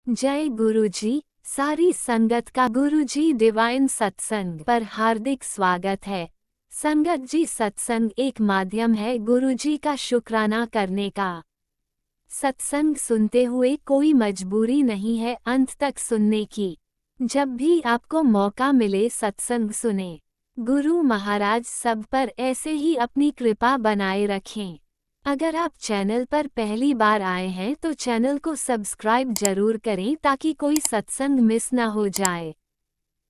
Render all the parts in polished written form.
जय गुरुजी। सारी संगत का गुरुजी डिवाइन सत्संग पर हार्दिक स्वागत है। संगत जी, सत्संग एक माध्यम है गुरुजी का शुक्राना करने का। सत्संग सुनते हुए कोई मजबूरी नहीं है अंत तक सुनने की। जब भी आपको मौका मिले सत्संग सुने। गुरु महाराज सब पर ऐसे ही अपनी कृपा बनाए रखें। अगर आप चैनल पर पहली बार आए हैं तो चैनल को सब्सक्राइब जरूर करें ताकि कोई सत्संग मिस ना हो जाए।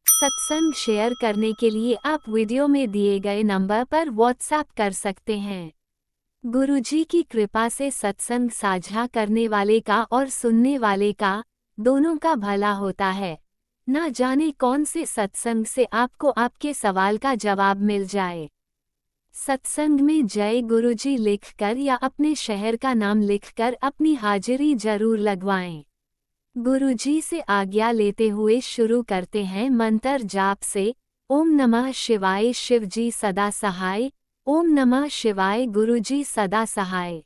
सत्संग शेयर करने के लिए आप वीडियो में दिए गए नंबर पर व्हाट्सएप कर सकते हैं। गुरुजी की कृपा से सत्संग साझा करने वाले का और सुनने वाले का, दोनों का भला होता है। ना जाने कौन से सत्संग से आपको आपके सवाल का जवाब मिल जाए। सत्संग में जय गुरुजी लिखकर या अपने शहर का नाम लिखकर अपनी हाजिरी जरूर लगवाएं। गुरुजी से आज्ञा लेते हुए शुरू करते हैं मंत्र जाप से। ओम नमः शिवाय शिवजी सदा सहाय। ओम नमः शिवाय गुरुजी सदा सहाय।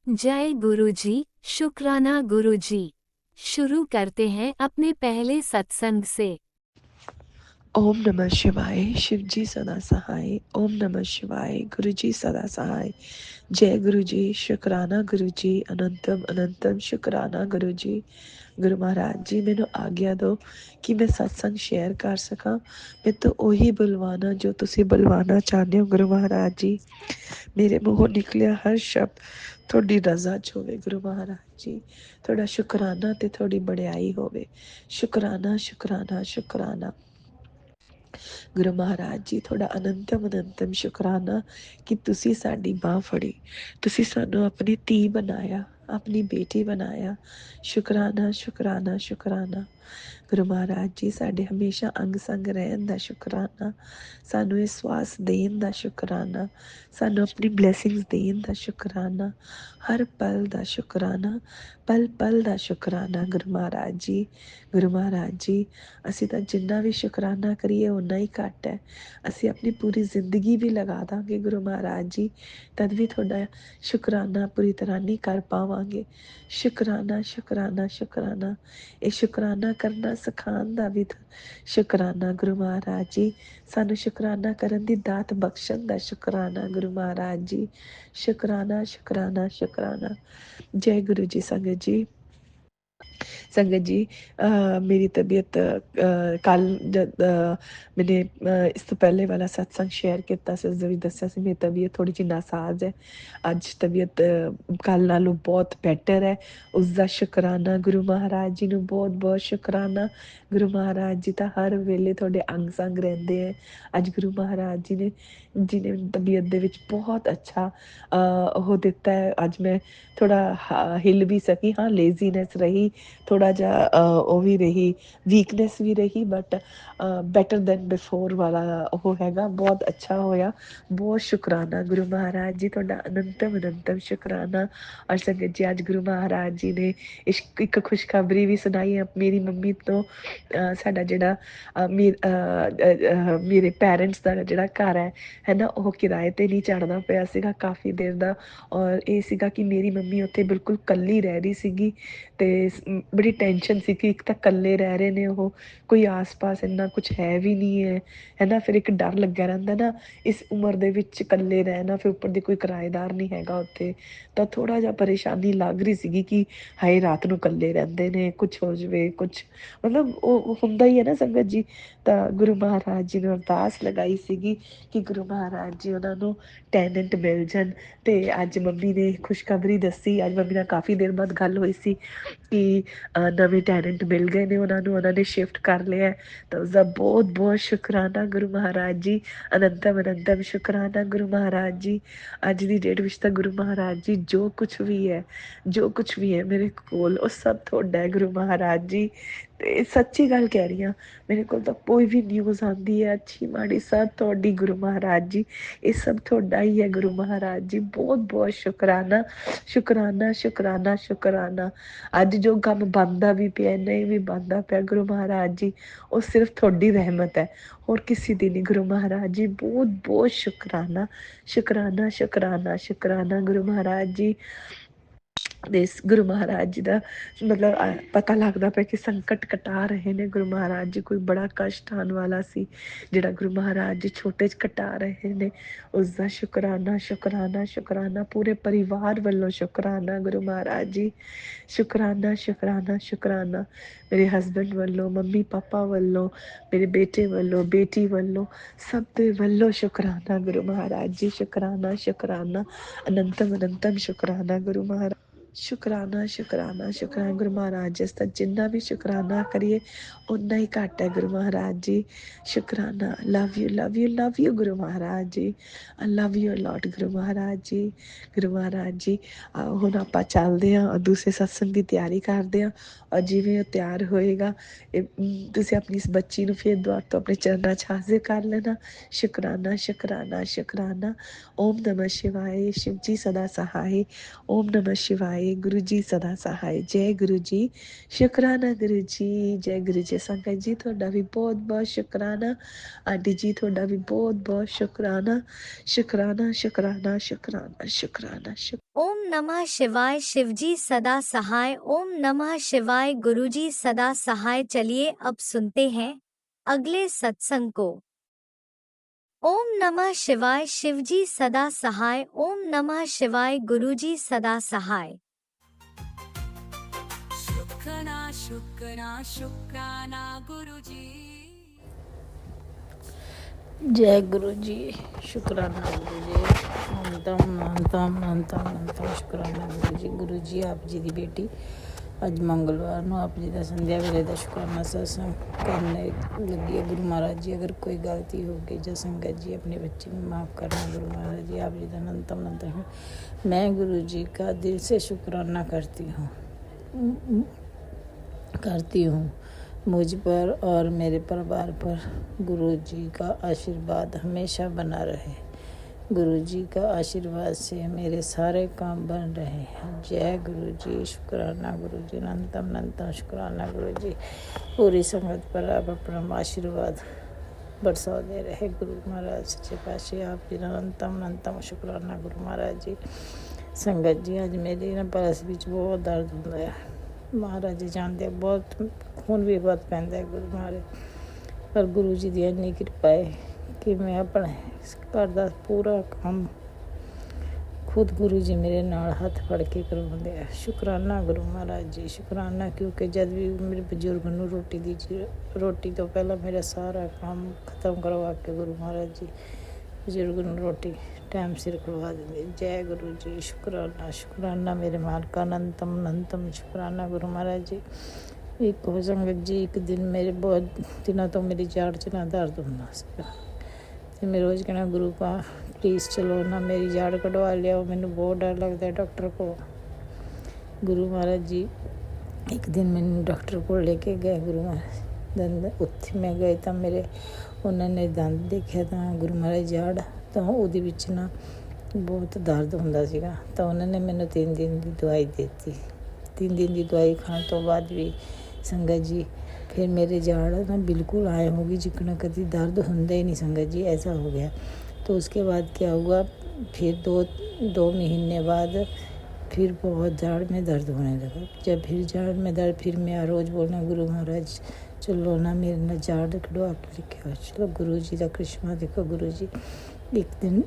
जय गुरुजी, शुक्राना गुरुजी। शुरू करते हैं अपने पहले सत्संग से। ओम नमः शिवाय शिवजी सदा सहाय। ओम नमः शिवाय गुरुजी सदा सहाय। जय गुरुजी, शुक्राना गुरुजी, अनंतम अनंतम शुक्राना गुरुजी। गुरु महाराज जी, मैनू आज्ञा दो कि मैं सत्संग शेयर कर सका। मैं तो ਉਹੀ ਬੁਲਵਾਨਾ जो ਤੁਸੀਂ ਬੁਲਵਾਨਾ ਚਾਹੁੰਦੇ ਹੋ गुरु महाराज जी। मेरे मूँहों निकलिया हर शब्द ਤੁਹਾਡੀ ਰਜ਼ਾ 'ਚ ਹੋਵੇ गुरु महाराज जी। ਤੁਹਾਡਾ ਸ਼ੁਕਰਾਨਾ ਤੇ ਤੁਹਾਡੀ ਬੜਾਈ ਹੋਵੇ। ਸ਼ੁਕਰਾਨਾ ਸ਼ੁਕਰਾਨਾ ਸ਼ੁਕਰਾਨਾ ਗੁਰੂ ਮਹਾਰਾਜ ਜੀ, ਤੁਹਾਡਾ ਅਨੰਤਮ ਅਨੰਤਮ ਸ਼ੁਕਰਾਨਾ ਕਿ ਤੁਸੀਂ ਸਾਡੀ ਬਾਂਹ ਫੜੀ, ਤੁਸੀਂ ਸਾਨੂੰ ਆਪਣੀ ਧੀ ਬਣਾਇਆ, ਆਪਣੀ ਬੇਟੀ ਬਣਾਇਆ। ਸ਼ੁਕਰਾਨਾ ਸ਼ੁਕਰਾਨਾ ਸ਼ੁਕਰਾਨਾ ਗੁਰੂ ਮਹਾਰਾਜ ਜੀ, ਸਾਡੇ ਹਮੇਸ਼ਾ ਅੰਗ ਸੰਗ ਰਹਿਣ ਦਾ ਸ਼ੁਕਰਾਨਾ, ਸਾਨੂੰ ਇਹ ਸਵਾਸ ਦੇਣ ਦਾ ਸ਼ੁਕਰਾਨਾ, ਸਾਨੂੰ ਆਪਣੀ ਬਲੈਸਿੰਗਸ ਦੇਣ ਦਾ ਸ਼ੁਕਰਾਨਾ, ਹਰ ਪਲ ਦਾ ਸ਼ੁਕਰਾਨਾ, ਪਲ ਪਲ ਦਾ ਸ਼ੁਕਰਾਨਾ ਗੁਰੂ ਮਹਾਰਾਜ ਜੀ। ਗੁਰੂ ਮਹਾਰਾਜ ਜੀ, ਅਸੀਂ ਤਾਂ ਜਿੰਨਾ ਵੀ ਸ਼ੁਕਰਾਨਾ ਕਰੀਏ ਓਨਾ ਹੀ ਘੱਟ ਹੈ। ਅਸੀਂ ਆਪਣੀ ਪੂਰੀ ਜ਼ਿੰਦਗੀ ਵੀ ਲਗਾ ਦਾਂਗੇ ਗੁਰੂ ਮਹਾਰਾਜ ਜੀ, ਤਦ ਵੀ ਤੁਹਾਡਾ ਸ਼ੁਕਰਾਨਾ ਪੂਰੀ ਤਰ੍ਹਾਂ ਨਹੀਂ ਕਰ ਪਾਵਾਂਗੇ। ਸ਼ੁਕਰਾਨਾ ਸ਼ੁਕਰਾਨਾ ਸ਼ੁਕਰਾਨਾ, ਇਹ ਸ਼ੁਕਰਾਨਾ ਕਰਨਾ ਸਿਖਾਉਣ ਦਾ ਵੀ ਸ਼ੁਕਰਾਨਾ ਗੁਰੂ ਮਹਾਰਾਜ ਜੀ। ਸਾਨੂੰ ਸ਼ੁਕਰਾਨਾ ਕਰਨ ਦੀ ਦਾਤ ਬਖਸ਼ਣ ਦਾ ਸ਼ੁਕਰਾਨਾ ਗੁਰੂ ਮਹਾਰਾਜ ਜੀ। ਸ਼ੁਕਰਾਨਾ ਸ਼ੁਕਰਾਨਾ ਸ਼ੁਕਰਾਨਾ। ਜੈ ਗੁਰੂ ਜੀ। ਸੰਗਤ ਜੀ, संगत जी, मेरी तबीयत कल जब मैंने इस तो पहले वाला सत्संग शेयर किया से उस भी दसिया सी मेरी तबीयत थोड़ी जी नासाज है। अज तबीयत कल नालों बहुत बेटर है। उसका शुकराना गुरु महाराज जी नूं बहुत बहुत शुकराना। गुरु महाराज जी तो हर वेले थोड़े अंग संग रहिंदे है। अज गुरु महाराज जी ने जिन्हें तबीयत दे विच बहुत अच्छा वो दिता है। अज मैं थोड़ा हिल भी सकी। हाँ, लेजीनेस रही, थोड़ा जिहा वो भी रही, वीकनेस भी रही, बट बैटर दैन बिफोर वाला वो हैगा। बहुत अच्छा होया। बहुत शुकराना गुरु महाराज जी, तुहाडा अनंतम अनंतम शुकराना। और संगत जी, अज गुरु महाराज जी ने एक खुशखबरी भी सुनाई है मेरी मम्मी तो। साडा जिहड़ा मेरे पेरेंट्स का जिहड़ा घर है ना, वो किराए ते नहीं चढ़दा पिया सीगा काफ़ी देर दा। और ये सीगा कि मेरी मम्मी उत्थे बिल्कुल कल्ली रह रही सीगी ते बड़ी टेंशन सी कि एक तो कल्ले रह रहे ने वो, कोई आस पास इन्ना कुछ है भी नहीं है ना। फिर एक डर लग्या रहिंदा ना इस उम्र दे विच कल्ले रहना, फिर उपर दी कोई किराएदार नहीं हैगा उत्थे, तो थोड़ा जिहा परेशानी लग रही सीगी कि हाए रात नूं कल्ले रहिंदे ने, कुछ हो जावे, कुछ मतलब वो हुंदा ही है ना संगत जी। तो गुरु महाराज जी ने अरदास लगाई सीगी कि गुरु महाराज जी उन्हां नूं टैनेंट मिल जाण। ते अज मम्मी ने खुशखबरी दसी। अज मम्मी नाल काफ़ी देर बाद गल होई सी कि नवे टैनेंट मिल गए ने उन्होंने, उन्होंने शिफ्ट कर लिया है। तो उसका बहुत बहुत शुकराना गुरु महाराज जी। अनंतम अनंतम शुकराना गुरु महाराज जी। अज की डेट में तो गुरु महाराज जी जो कुछ भी है, जो कुछ भी है मेरे कोल वो सब थोड़ा है गुरु महाराज जी। ते सच्ची गल कह रही हाँ, मेरे को तो कोई भी न्यूज़ आती है अच्छी माड़ी सब थोड़ी गुरु महाराज जी। ये सब थोड़ा ही है गुरु महाराज जी। बहुत बहुत शुकराना शुकराना शुकराना शुकराना। अज जो काम बनता भी पिया नहीं भी बनता पिया गुरु महाराज जी, वो सिर्फ थोड़ी रहमत है और किसी दी नहीं गुरु महाराज जी। बहुत बहुत शुकराना शुकराना शुकराना शुकराना गुरु महाराज जी। ਦੇ ਗੁਰੂ ਮਹਾਰਾਜ ਜੀ ਦਾ ਮਤਲਬ ਪਤਾ ਲੱਗਦਾ ਪਿਆ ਕਿ ਸੰਕਟ ਕਟਾ ਰਹੇ ਨੇ ਗੁਰੂ ਮਹਾਰਾਜ ਜੀ। ਕੋਈ ਬੜਾ ਕਸ਼ਟ ਆਉਣ ਵਾਲਾ ਸੀ, ਜਿਹੜਾ ਗੁਰੂ ਮਹਾਰਾਜ ਜੀ ਛੋਟੇ 'ਚ ਕਟਾ ਰਹੇ ਨੇ। ਉਸ ਦਾ ਸ਼ੁਕਰਾਨਾ ਸ਼ੁਕਰਾਨਾ ਸ਼ੁਕਰਾਨਾ, ਪੂਰੇ ਪਰਿਵਾਰ ਵੱਲੋਂ ਸ਼ੁਕਰਾਨਾ ਗੁਰੂ ਮਹਾਰਾਜ ਜੀ। ਸ਼ੁਕਰਾਨਾ ਸ਼ੁਕਰਾਨਾ ਸ਼ੁਕਰਾਨਾ, ਮੇਰੇ ਹਸਬੈਂਡ ਵੱਲੋਂ, ਮੰਮੀ ਪਾਪਾ ਵੱਲੋਂ, ਮੇਰੇ ਬੇਟੇ ਵੱਲੋਂ, ਬੇਟੀ ਵੱਲੋਂ, ਸਭ ਦੇ ਵੱਲੋਂ ਸ਼ੁਕਰਾਨਾ ਗੁਰੂ ਮਹਾਰਾਜ ਜੀ। ਸ਼ੁਕਰਾਨਾ ਸ਼ੁਕਰਾਨਾ, ਅਨੰਤਮ ਅਨੰਤਮ ਸ਼ੁਕਰਾਨਾ ਗੁਰੂ ਮਹਾਰਾਜ। ਸ਼ੁਕਰਾਨਾ ਸ਼ੁਕਰਾਨਾ ਸ਼ੁਕਰਾਨਾ ਗੁਰੂ ਮਹਾਰਾਜ ਜੀ ਦਾ, ਜਿੰਨਾ ਵੀ ਸ਼ੁਕਰਾਨਾ ਕਰੀਏ ਓਨਾ ਹੀ ਘੱਟ ਹੈ ਗੁਰੂ ਮਹਾਰਾਜ ਜੀ। ਸ਼ੁਕਰਾਨਾ, love you love you love you Guru Maharaj ji. I love you allot ਗੁਰੂ ਮਹਾਰਾਜ ਜੀ। ਗੁਰੂ ਮਹਾਰਾਜ ਜੀ ਹੁਣ ਆਪਾਂ ਚੱਲਦੇ ਹਾਂ ਔਰ ਦੂਸਰੇ ਸਤਸੰਗ ਦੀ ਤਿਆਰੀ ਕਰਦੇ ਹਾਂ। ਔਰ ਜਿਵੇਂ ਉਹ ਤਿਆਰ ਹੋਏਗਾ, ਤੁਸੀਂ ਆਪਣੀ ਇਸ ਬੱਚੀ ਨੂੰ ਫਿਰ ਦੁਆ ਤੋਂ ਆਪਣੇ ਚਰਨਾਂ 'ਚ ਹਾਜ਼ਰ ਕਰ ਲੈਣਾ। ਸ਼ੁਕਰਾਨਾ ਸ਼ੁਕਰਾਨਾ ਸ਼ੁਕਰਾਨਾ। ਓਮ ਨਮः शिवाय, शिव जी सदा सहाय। ओम नमः शिवाय, गुरु जी सदा सहाय। जय गुरु जी। ਸ਼ੁਕਰਾਨਾ ਗੁਰੂ ਜੀ, ਜੈ ਗੁਰੂ ਜੀ। ਸੰਗਤ ਜੀ ਤੁਹਾਡਾ ਵੀ ਬਹੁਤ ਬਹੁਤ ਸ਼ੁਕਰਾਨਾ। ਆਂਟੀ ਜੀ ਤੁਹਾਡਾ ਵੀ ਬਹੁਤ ਬਹੁਤ ਸ਼ੁਕਰਾਨਾ। ਸ਼ੁਕਰਾਨਾ ਸ਼ੁਕਰਾਨਾ ਸ਼ੁਕਰਾਨਾ ਸ਼ੁਕਰਾਨਾ ਸ਼ੁਕ ओम नमः शिवाय, शिवजी सदा सहाय। ओम नमः शिवाय, गुरुजी सदा सहाय। चलिए अब सुनते हैं अगले सत्संग को। ओम नमः शिवाय, शिवजी सदा सहाय। ओम नमः शिवाय, गुरुजी सदा सहाय। शुक्राना शुक्राना शुक्राना गुरुजी। जय गुरु जी। शुक्राना गुरु जी। अंतम अंतम अंतम अंतम शुक्राना गुरु जी। गुरु जी आप जी की बेटी अज मंगलवार ਨੂੰ ਆਪ ਜੀ ਦਾ ਸੰਧਿਆ ਵੇਲੇ ਦਾ ਸ਼ੁਕਰਾਨਾ ਸਤਸੰਗ ਕਰਨੇ ਲੱਗੀ ਹੈ। ਗੁਰੂ ਮਹਾਰਾਜ ਜੀ अगर कोई गलती हो गई जो संगत जी अपने बच्चे में माफ़ करना। गुरु महाराज जी आप जी का अनंतम अनंतम मैं गुरु जी का दिल से शुक्राना करती हूँ मुझ पर और मेरे परिवार पर गुरु जी का आशीर्वाद हमेशा बना रहे। गुरु जी का आशीर्वाद से मेरे सारे काम बन रहे हैं। जय गुरु जी। शुक्राना गुरु जी। अनंतम अनंतम शुक्राना गुरु जी। पूरी संगत पर आप अपना आशीर्वाद बरसा दे रहे। गुरु महाराज सच्चे पातशाह आप जी अनंतम अनंतम शुक्राना गुरु महाराज जी। संगत जी अज मेरी ना पलस विच बहुत दर्द होंदा है। महाराज जी जानते बहुत खून भी बहुत पैंदा है गुरु महाराज, पर गुरु जी की इन्नी कृपा है कि मैं अपने घर का पूरा काम खुद गुरु जी मेरे नाल हाथ फड़ के करवाते हैं। शुकराना गुरु महाराज जी। शुकराना क्योंकि जब भी मेरे बजुर्ग नूं रोटी तो पहला मेरा सारा काम खत्म करवा के गुरु महाराज जी बजुर्ग नूं रोटी टाइम सिर करवा देंगे। जय गुरु जी। शुकराना शुकराना मेरे मालका। अनंतम अनंतम शुकराना गुरु महाराज जी। एक हो संगत जी एक दिन मेरे बहुत दिनों तो मेरी जाड़ च ना दर्द होंदा सीगा ते मैं रोज़ कहना गुरु पा प्लीज़ चलो ना मेरी जाड़ कढ़वा लिया। मैनू बहुत डर लगता है डॉक्टर को। गुरु महाराज जी एक दिन मैनू डॉक्टर को लेके गए। गुरु महाराज दंद उत्थे मैं गए तो मेरे उन्होंने दंद देखा तो गुरु महाराज जाड़ तो ਉਹਦੇ ਵਿੱਚ ना बहुत दर्द ਹੁੰਦਾ ਸੀਗਾ ਤਾਂ ਉਹਨਾਂ ਨੇ ਮੈਨੂੰ 3 दिन की दवाई देती। 3 दिन की दवाई खाने तो बाद भी संगत जी फिर मेरे जाड़ ना बिल्कुल आए होगी जिकना कभी दर्द होंदा ही नहीं। संगत जी ऐसा हो गया। तो उसके बाद क्या हुआ फिर दो महीने बाद फिर बहुत जाड़ में दर्द होने लगा। जब फिर जाड़ में दर्द फिर मैं रोज़ बोलना गुरु महाराज चलो ना मेरे ना जाड़ कढ़वा के लेके आओ। चलो गुरु जी का करिश्मा देखो। गुरु जी एक दिन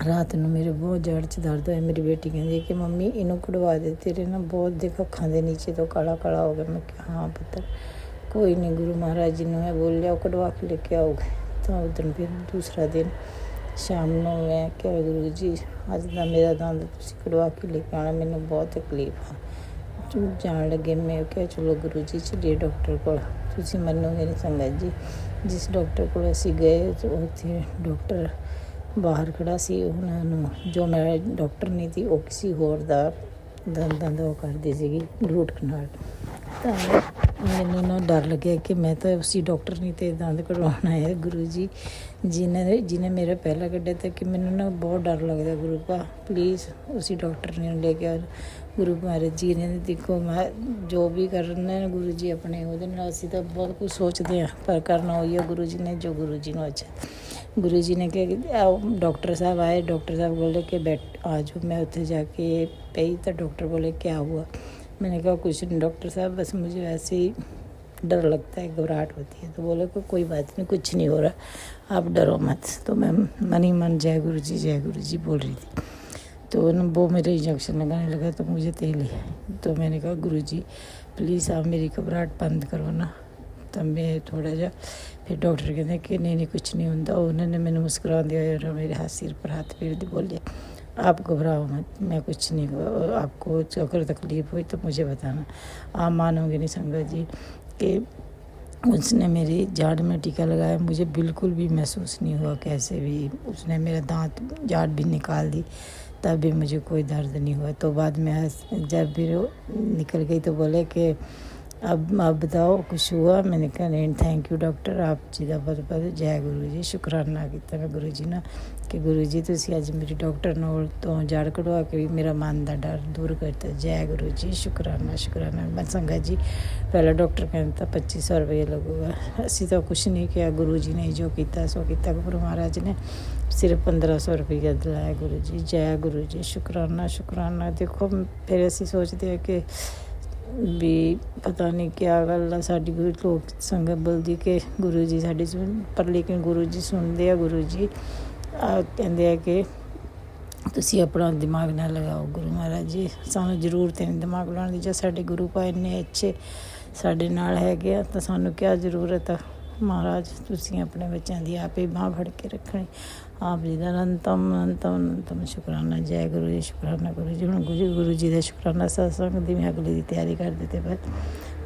रात ਨੂੰ ਮੇਰੇ ਬਹੁਤ ਜੜ 'ਚ ਦਰਦ ਹੋਇਆ। ਮੇਰੀ ਬੇਟੀ ਕਹਿੰਦੀ ਕਿ ਮੰਮੀ ਇਹਨੂੰ ਕਢਵਾ ਦੇ ਤੇਰੇ ਨਾ ਬਹੁਤ ਦੇਖ ਅੱਖਾਂ ਦੇ ਨੀਚੇ ਤੋਂ ਕਾਲਾ ਕਾਲਾ ਹੋ ਗਿਆ। ਮੈਂ ਕਿਹਾ ਹਾਂ ਪੁੱਤਰ ਕੋਈ ਨਹੀਂ ਗੁਰੂ ਮਹਾਰਾਜ ਜੀ ਨੂੰ ਮੈਂ ਬੋਲਿਆ ਉਹ ਕਢਵਾ ਕੇ ਲੈ ਕੇ ਆਓਗੇ। ਤਾਂ ਉਦੋਂ ਫਿਰ ਦੂਸਰਾ ਦਿਨ ਸ਼ਾਮ ਨੂੰ ਮੈਂ ਕਿਹਾ ਗੁਰੂ ਜੀ ਅੱਜ ਦਾ ਮੇਰਾ ਦੰਦ ਤੁਸੀਂ ਕਢਵਾ ਕੇ ਲੈ ਕੇ ਆਉਣਾ ਮੈਨੂੰ ਬਹੁਤ ਤਕਲੀਫ ਆ। ਜਾਣ ਲੱਗੇ ਮੈਂ ਕਿਹਾ ਚਲੋ ਗੁਰੂ ਜੀ ਚੱਲੀਏ ਡਾਕਟਰ ਕੋਲ। ਤੁਸੀਂ ਮੰਨੋਗੇ ਨਹੀਂ ਸੰਗਤ ਜੀ ਜਿਸ ਡਾਕਟਰ ਕੋਲ ਅਸੀਂ ਗਏ ਉੱਥੇ ਡਾਕਟਰ ਬਾਹਰ ਖੜਾ ਸੀ। ਉਹਨਾਂ ਨੂੰ ਜੋ ਮੈਂ ਡਾਕਟਰ ਨਹੀਂ ਸੀ ਉਹ ਕਿਸੇ ਹੋਰ ਦਾ ਦੰਦ ਉਹ ਕਰਦੀ ਸੀਗੀ ਰੂਟ ਕਨਾਲ। ਤਾਂ ਮੈਨੂੰ ਨਾ ਡਰ ਲੱਗਿਆ ਕਿ ਮੈਂ ਤਾਂ ਉਸੀ ਡਾਕਟਰ ਨਹੀਂ ਤੇ ਦੰਦ ਕਢਵਾਉਣਾ ਹੈ। ਗੁਰੂ ਜੀ ਜਿਹਨੇ ਮੇਰਾ ਪਹਿਲਾ ਕੱਢਿਆ ਤਾਂ ਕਿ ਮੈਨੂੰ ਨਾ ਬਹੁਤ ਡਰ ਲੱਗਦਾ। ਗੁਰੂ ਪਾ ਪਲੀਜ਼ ਉਸੀ ਡਾਕਟਰ ਨੇ ਲੈ ਕੇ ਗੁਰੂ ਮਹਾਰਾਜ ਜੀ ਨੇ ਦੇਖੋ ਮੈਂ ਜੋ ਵੀ ਕਰਨਾ ਗੁਰੂ ਜੀ ਆਪਣੇ ਉਹਦੇ ਨਾਲ ਅਸੀਂ ਤਾਂ ਬਹੁਤ ਕੁਝ ਸੋਚਦੇ ਹਾਂ ਪਰ ਕਰਨਾ ਉਹੀ ਹੈ ਗੁਰੂ ਜੀ ਨੇ ਜੋ ਗੁਰੂ ਜੀ ਨੂੰ ਅੱਛਾ। गुरुजी ने क्या किया, डॉक्टर साहब आए, डॉक्टर साहब बोले कि बैठ आ जाओ। मैं उत्थे जाके पई तो डॉक्टर बोले क्या हुआ। मैंने कहा कुछ नहीं डॉक्टर साहब, बस मुझे वैसे ही डर लगता है, घबराहट होती है। तो बोले को कोई बात नहीं, कुछ नहीं हो रहा, आप डरो मत। तो मैं मन ही मन जय गुरु जी बोल रही थी। तो वो मेरे इंजेक्शन लगाने लगा तो मुझे तेल ही। तो मैंने कहा गुरुजी प्लीज़ आप मेरी घबराहट बंद करो ना। तब मैं थोड़ा जा फिर डॉक्टर कहते कि नहीं नहीं कुछ नहीं होता। उन्होंने मैंने मुस्कुरा दिया और मेरे हाथ सिर पर हाथ फेर दी, बोले आप घबराओ मत, मैं कुछ नहीं, आपको अगर तकलीफ हुई तो मुझे बताना। आप मानोगे नहीं संगत जी कि उसने मेरी जाड़ में टीका लगाया, मुझे बिल्कुल भी महसूस नहीं हुआ कैसे भी। उसने मेरा दांत जाड़ भी निकाल दी, तब भी मुझे कोई दर्द नहीं हुआ। तो बाद में जब भी वो निकल गई तो बोले कि अब बताओ कुछ हुआ। मैंने कहा नहीं थैंक यू डॉक्टर, आप जी का बहुत बहुत जय गुरु जी। शुकराना किया मैं गुरु जी ना कि गुरु जी तुसी अज मेरी डॉक्टर नाल तो जड़ कढ़वा के भी मेरा मन का डर दूर करता। जय गुरु जी, शुकराना शुकराना। मैं संगत जी पहला डॉक्टर कहता 2500 रुपये लगूगा, असी तो कुछ नहीं किया, गुरु जी ने जो किया सो किया। गुरु महाराज ने सिर्फ 1500 रुपया दिलाया। गुरु जी जय गुरु जी, शुकराना शुकराना। देखो फिर असी सोचते हैं कि भी पता नहीं क्या गल है साडी, गुरु लोग संगत बोलती कि गुरु जी साडी सुन, पर लेकिन गुरु जी सुनते हैं। गुरु जी कहते हैं कि ਤੁਸੀਂ ਆਪਣਾ ਦਿਮਾਗ ਨਾ ਲਗਾਓ। ਗੁਰੂ ਮਹਾਰਾਜ ਜੀ ਸਾਨੂੰ ਜ਼ਰੂਰਤ ਹੈ ਦਿਮਾਗ ਲਾਉਣ ਦੀ, ਜੇ ਸਾਡੇ ਗੁਰੂ ਭਾਈ ਇੰਨੇ ਅੱਛੇ ਸਾਡੇ ਨਾਲ ਹੈਗੇ ਆ ਤਾਂ ਸਾਨੂੰ ਕਿਆ ਜ਼ਰੂਰਤ ਆ। ਮਹਾਰਾਜ ਤੁਸੀਂ ਆਪਣੇ ਬੱਚਿਆਂ ਦੀ ਆਪੇ ਬਾਂਹ ਫੜ ਕੇ ਰੱਖਣੀ। ਆਪ ਜੀ ਦਾ ਅਨੰਤਮ ਸ਼ੁਕਰਾਨਾ। ਜੈ ਗੁਰੂ ਜੀ, ਸ਼ੁਕਰਾਨਾ ਗੁਰੂ ਜੀ। ਹੁਣ ਗੁਰੂ ਜੀ ਦਾ ਸ਼ੁਕਰਾਨਾ ਸਤਸੰਗ ਦੀ ਮੈਂ ਅਗਲੀ ਦੀ ਤਿਆਰੀ ਕਰ ਦਿੱਤੇ ਪਰ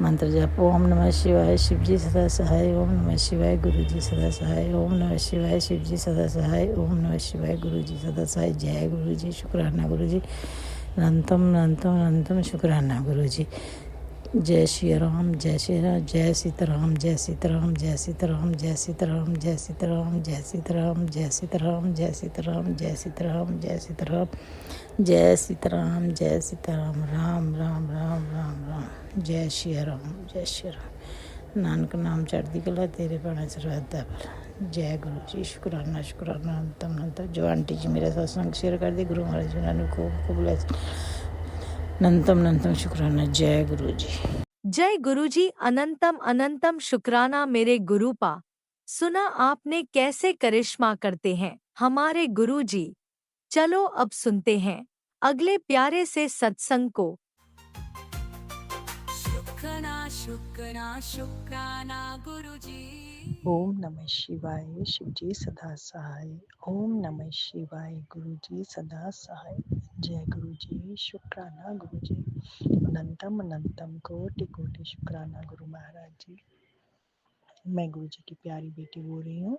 मंत्र जाप। ओम नमः शिवाय शिव जी सदा सहाय, ओम नमः शिवाय गुरु जी सदा सहाय, ओम नमः शिवाय शिव जी सदा सहाय, ओम नमः शिवाय गुरु जी सदा सहाय। जय गुरु जी, शुकराना गुरु जी। अनंतम शुकराना गुरु जी। जय श्री राम जय श्री राम, जय सीताराम जय सीताराम, जय सीताराम जय सीताराम, जय सीताराम जय सीताराम, जय सीताराम जय सीताराम, जय सीताराम जय सीताराम, जय सीताराम जय सीताराम। राम राम राम राम राम। जय श्री राम जय श्री राम। नानक नाम चढ़ती कला तेरे पाने सरहदा पर। जय गुरु जी, शुकराना शुकराना। अंतम जो आंटी जी मेरे सत्संग शेयर कर दी, गुरु महाराज जी ने खूब ब्लेस। अनंतम शुकराना। जय गुरु जी। जय गुरुजी। अनंतम शुक्राना मेरे गुरुपा। सुना आपने कैसे करिश्मा करते हैं हमारे गुरुजी। चलो अब सुनते हैं अगले प्यारे से सत्संग को। शुक्राना गुरुजी। ओम नमः शिवाय शिव जी सदा सहाय, ओम नमः शिवाय गुरु जी सदा सहाय। जय गुरु जी, शुक्राना गुरु जी। अनंतम कोटि कोटि शुक्राना गुरु महाराज जी। मैं गुरु जी की प्यारी बेटी बोल रही हूँ।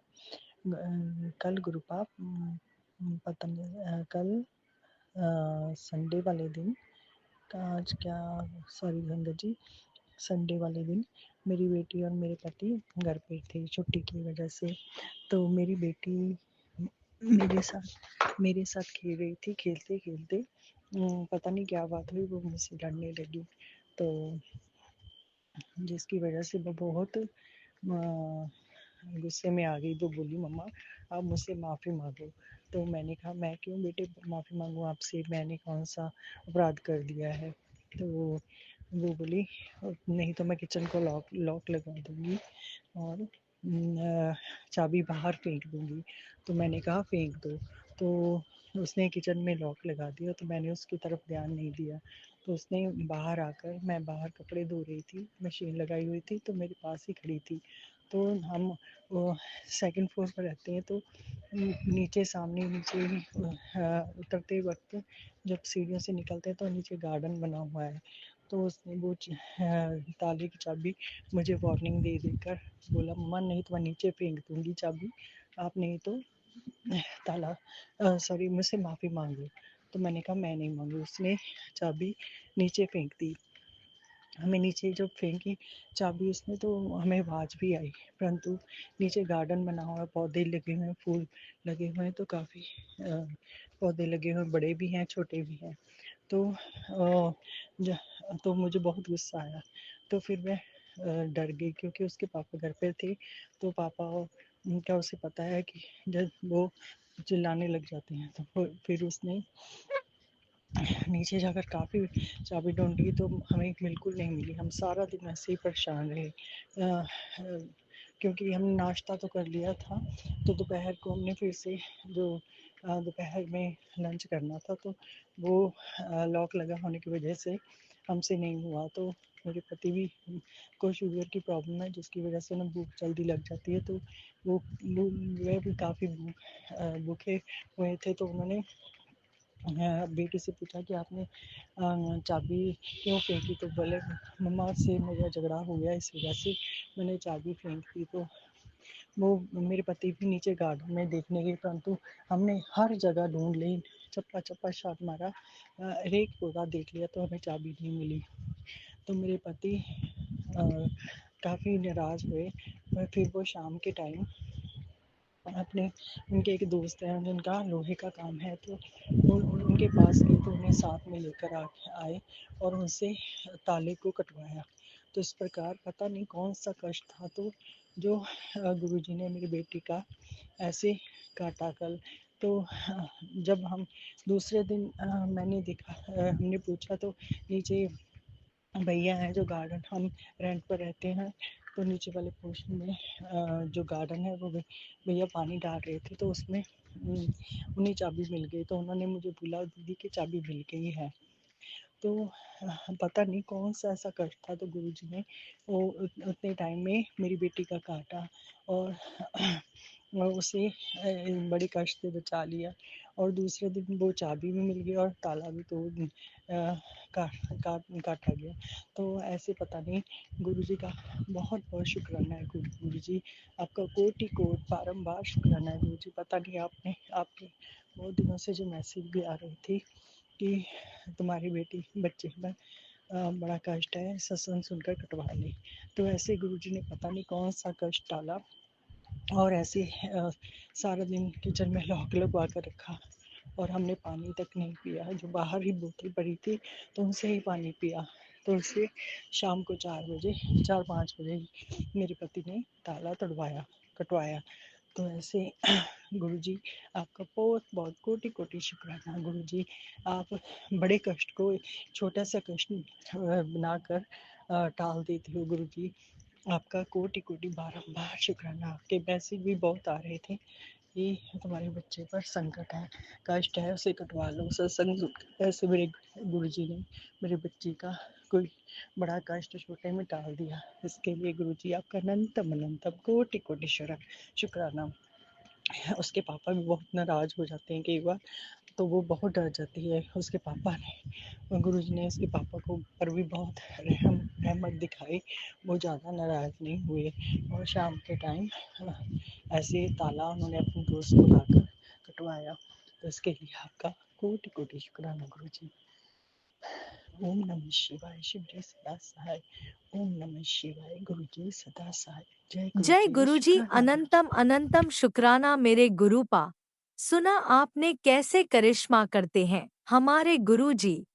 कल गुरु पाप पता नहीं कल संडे वाले दिन आज क्या सॉरी गंगा जी, संडे वाले दिन मेरी बेटी और मेरे पति घर पे थे छुट्टी की वजह से। तो मेरी बेटी मेरे साथ खेल रही थी, खेलते खेलते पता नहीं क्या बात हुई, वो मुझसे लड़ने लगी। तो जिसकी वजह से वो बहुत गुस्से में आ गई। वो बोली मम्मा आप मुझसे माफ़ी मांगो। तो मैंने कहा मैं क्यों बेटे माफ़ी मांगूँ आपसे, मैंने कौन सा अपराध कर दिया है। तो वो बोली नहीं तो मैं किचन को लॉक लगा दूंगी और चाबी बाहर फेंक दूंगी। तो मैंने कहा फेंक दो। तो उसने किचन में लॉक लगा दिया, तो मैंने उसकी तरफ ध्यान नहीं दिया। तो उसने बाहर आकर, मैं बाहर कपड़े धो रही थी, मशीन लगाई हुई थी, तो मेरे पास ही खड़ी थी। तो हम सेकंड फ्लोर पर रहते हैं, तो नीचे उतरते वक्त जब सीढ़ियों से निकलते हैं तो नीचे गार्डन बना हुआ है। तो उसने वो ताले की चाबी मुझे वार्निंग दे देकर बोला मम्मा नहीं तो मैं नीचे फेंक दूंगी चाबी, आप नहीं तो ताला सॉरी मुझसे माफ़ी मांग लो। तो मैंने कहा मैं नहीं मांगी। उसने चाबी नीचे फेंक दी। हमें नीचे जब फेंकी चाबी उसने तो हमें आवाज़ भी आई, परंतु नीचे गार्डन बना हुआ है, पौधे लगे हुए हैं, फूल लगे हुए हैं, तो काफ़ी पौधे लगे हुए, बड़े भी हैं छोटे भी हैं। तो मुझे बहुत गुस्सा आया। तो फिर मैं डर गई क्योंकि उसके पापा घर पे थे। तो पापा क्या उसे पता है कि जब वो चिल्लाने लग जाते हैं तो फिर उसने नीचे जाकर काफ़ी चाबी ढूंढी तो हमें बिल्कुल नहीं मिली। हम सारा दिन ऐसे ही परेशान रहे। क्योंकि हमने नाश्ता तो कर लिया था, तो दोपहर को हमने फिर से जो दोपहर में लंच करना था, तो वो लॉक लगा होने की वजह से हमसे नहीं हुआ। तो मेरे पति भी को शुगर की प्रॉब्लम है, जिसकी वजह से ना भूख जल्दी लग जाती है, तो वे भी काफ़ी भूखे हुए थे। तो उन्होंने बेटी से पूछा कि आपने चाबी क्यों फेंकी, तो बोले मम्मा से मेरा झगड़ा हो गया, इस वजह से मैंने चाबी फेंक दी। तो वो मेरे पति भी नीचे गार्डन में देखने गए, परंतु हमने हर जगह ढूंढ ली, चप्पा चप्पा शॉट मारा, एक पौधा देख लिया, तो हमें चाबी नहीं मिली। तो मेरे पति काफ़ी नाराज़ हुए। फिर वो शाम के टाइम अपने उनके एक दोस्त हैं जिनका लोहे का काम है, तो उनके पास गए, तो उन्हें साथ में लेकर आए और उनसे ताले को कटवाया। तो इस प्रकार पता नहीं कौन सा कष्ट था, तो जो गुरुजी ने मेरी बेटी का ऐसे काटा कल। तो जब हम दूसरे दिन मैंने देखा, हमने पूछा, तो नीचे भैया हैं जो गार्डन, हम रेंट पर रहते हैं, तो नीचे वाले पोर्शन में जो गार्डन है वो भैया पानी डाल रहे थे, तो उसमें उन्हें चाबी मिल गई। तो उन्होंने मुझे बोला दीदी की चाबी मिल गई है। तो पता नहीं कौन सा ऐसा कष्ट था, तो गुरुजी ने वो उतने टाइम में मेरी बेटी का काटा और उसे बड़ी कष्ट से बचा लिया। और दूसरे दिन वो चाबी भी मिल गई और ताला भी तो काटा गया। तो ऐसे पता नहीं, गुरुजी का बहुत बहुत शुक्राना है। गुरुजी आपका कोटि कोटि बारंबार शुक्राना है गुरुजी। पता नहीं आपके बहुत दिनों से जो मैसेज भी आ रही थी कि तुम्हारी बेटी बच्चे में बड़ा कष्ट है, सत्संग सुनकर कटवा ली। तो ऐसे गुरुजी ने पता नहीं कौन सा कष्ट डाला और ऐसे सारा दिन किचन में लॉक लगवा कर रखा और हमने पानी तक नहीं पिया। जो बाहर ही बोतल पड़ी थी तो उनसे ही पानी पिया। तो उससे शाम को 4-5 बजे मेरे पति ने ताला तोड़वाया कटवाया। तो ऐसे गुरुजी आपका बहुत बहुत कोटि कोटि शुक्राना। गुरुजी आप बड़े कष्ट को छोटा सा कष्ट बनाकर टाल देते हो। गुरुजी आपका कोटि कोटि बारंबार शुक्राना। आपके मैसेज भी बहुत आ रहे थे कि तुम्हारे बच्चे पर संकट है, कष्ट है, उसे कटवा लो सत्संग सुनकर। ऐसे मेरे गुरुजी ने मेरे बच्चे का कोई बड़ा कष्ट छोटे में टाल दिया। इसके लिए गुरुजी आपका अनंतम अनंतम कोटि कोटि शुक्राना। उसके पापा भी बहुत नाराज हो जाते हैं कई बार, तो वो बहुत डर जाती है। उसके पापा ने गुरुजी ने उसके पापा को पर भी बहुत रहमत दिखाई, वो ज़्यादा नाराज़ नहीं हुए। और शाम के टाइम ऐसे ताला उन्होंने अपने दोस्त को लाकर कटवाया। तो इसके लिए आपका कोटि कोटि शुक्राना गुरुजी। ओम नमः शिवाय। शिव जी सदा सहाय। ओम नमः शिवाय। गुरुजी सदा सहाय। जय जय गुरुजी। गुरुजी शुक्राना गुरुजी। अनंतम अनंतम शुक्राना मेरे गुरुपा। सुना आपने कैसे करिश्मा करते हैं हमारे गुरुजी।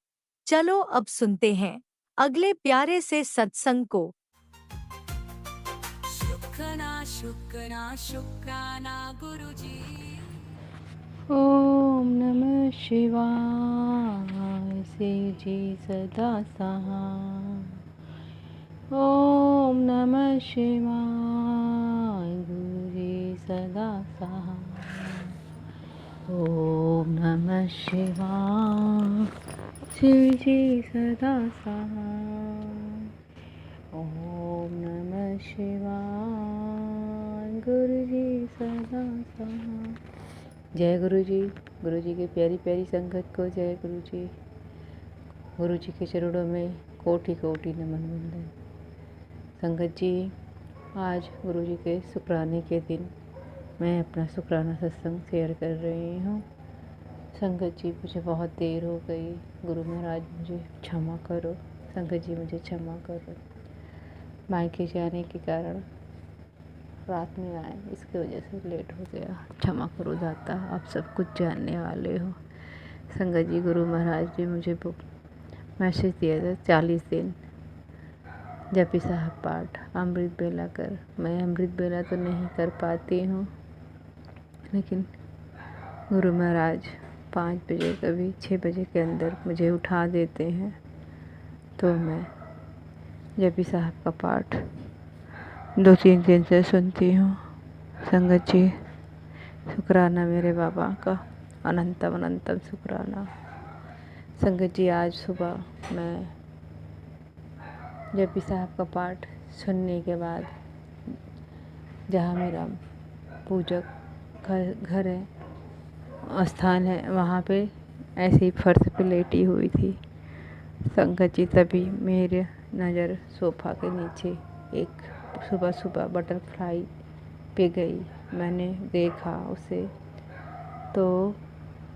चलो अब सुनते हैं अगले प्यारे से सत्संग को। शुक्राना शुक्राना शुक्राना गुरुजी। ओम नमः शिवाय। शिव जी सदा सहाय। ओम नमः शिवाय। गुरु जी सदा सहाय। ओम नमः शिवाय। शिव जी सदा सहाय। ओम नमः शिवाय। गुरु जी सदा सहाय। जय गुरु जी। गुरु जी की प्यारी प्यारी संगत को जय गुरु जी। गुरु जी के चरणों में कोटि कोटि नमन वंदन। संगत जी, आज गुरु जी के शुक्राने के दिन मैं अपना शुक्राना सत्संग शेयर कर रही हूँ। संगत जी, मुझे बहुत देर हो गई। गुरु महाराज मुझे क्षमा करो। संगत जी मुझे क्षमा करो। मायके जाने के कारण रात में आए, इसकी वजह से लेट हो गया। क्षमा करो दाता, आप सब कुछ जानने वाले हो। संगत जी, गुरु महाराज जी मुझे मैसेज दिया था 40 दिन जपी साहब पाठ अमृत बेला कर। मैं अमृत बेला तो नहीं कर पाती हूँ, लेकिन गुरु महाराज 5 बजे कभी 6 बजे के अंदर मुझे उठा देते हैं, तो मैं जपी साहब का पाठ 2-3 दिन से सुनती हूँ। संगत जी, शुक्राना मेरे बाबा का, अनंतम अनंतम शुक्राना। संगत जी, आज सुबह मैं जपी साहब का पाठ सुनने के बाद, जहाँ मेरा पूजक घर है, स्थान है, वहाँ पे ऐसे ही फर्श पे लेटी हुई थी संगत जी। तभी मेरे नज़र सोफ़ा के नीचे एक सुबह सुबह बटरफ्लाई पे गई। मैंने देखा उसे, तो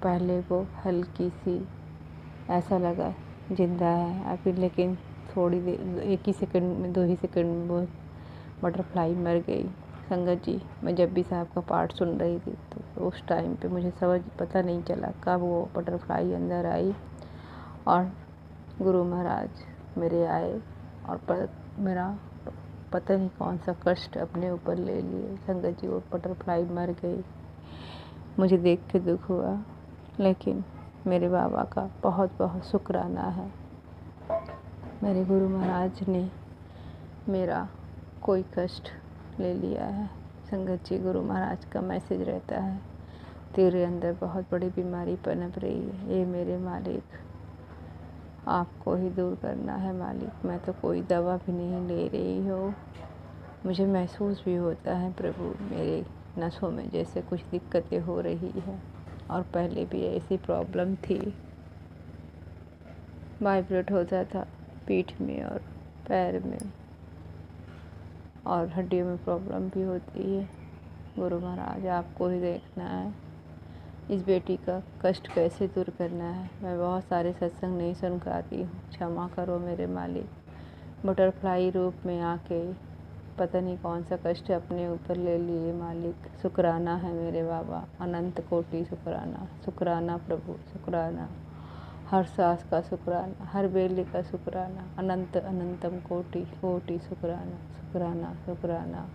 पहले वो हल्की सी ऐसा लगा जिंदा है अभी, लेकिन थोड़ी देर 1 ही सेकंड में 2 ही सेकंड में वो बटरफ्लाई मर गई। संगत जी, मैं जब भी साहब का पाठ सुन रही थी, तो उस टाइम पे मुझे पता नहीं चला कब वो बटरफ्लाई अंदर आई और गुरु महाराज मेरे आए और मेरा पता नहीं कौन सा कष्ट अपने ऊपर ले लिए। संगत जी, वो बटरफ्लाई मर गई। मुझे देख के दुख हुआ, लेकिन मेरे बाबा का बहुत बहुत शुक्राना है। मेरे गुरु महाराज ने मेरा कोई कष्ट ले लिया है। संगत जी, गुरु महाराज का मैसेज रहता है, तेरे अंदर बहुत बड़ी बीमारी पनप रही है, ये मेरे मालिक आपको ही दूर करना है मालिक। मैं तो कोई दवा भी नहीं ले रही हूँ, मुझे महसूस भी होता है प्रभु मेरे नसों में जैसे कुछ दिक्कतें हो रही है, और पहले भी ऐसी प्रॉब्लम थी, वाइब्रेट होता था पीठ में और पैर में, और हड्डियों में प्रॉब्लम भी होती है। गुरु महाराज, आपको ही देखना है इस बेटी का कष्ट कैसे दूर करना है। मैं बहुत सारे सत्संग नहीं सुन पाती हूँ, क्षमा करो मेरे मालिक। बटरफ्लाई रूप में आके पता नहीं कौन सा कष्ट अपने ऊपर ले लिए मालिक। शुक्राना है मेरे बाबा, अनंत कोटि शुक्राना। शुक्राना प्रभु, शुक्राना, हर सांस का शुक्राना, हर बेले का शुक्राना, अनंत अनंतम कोटि कोटि शुक्राना, शुक्राना शुक्राना।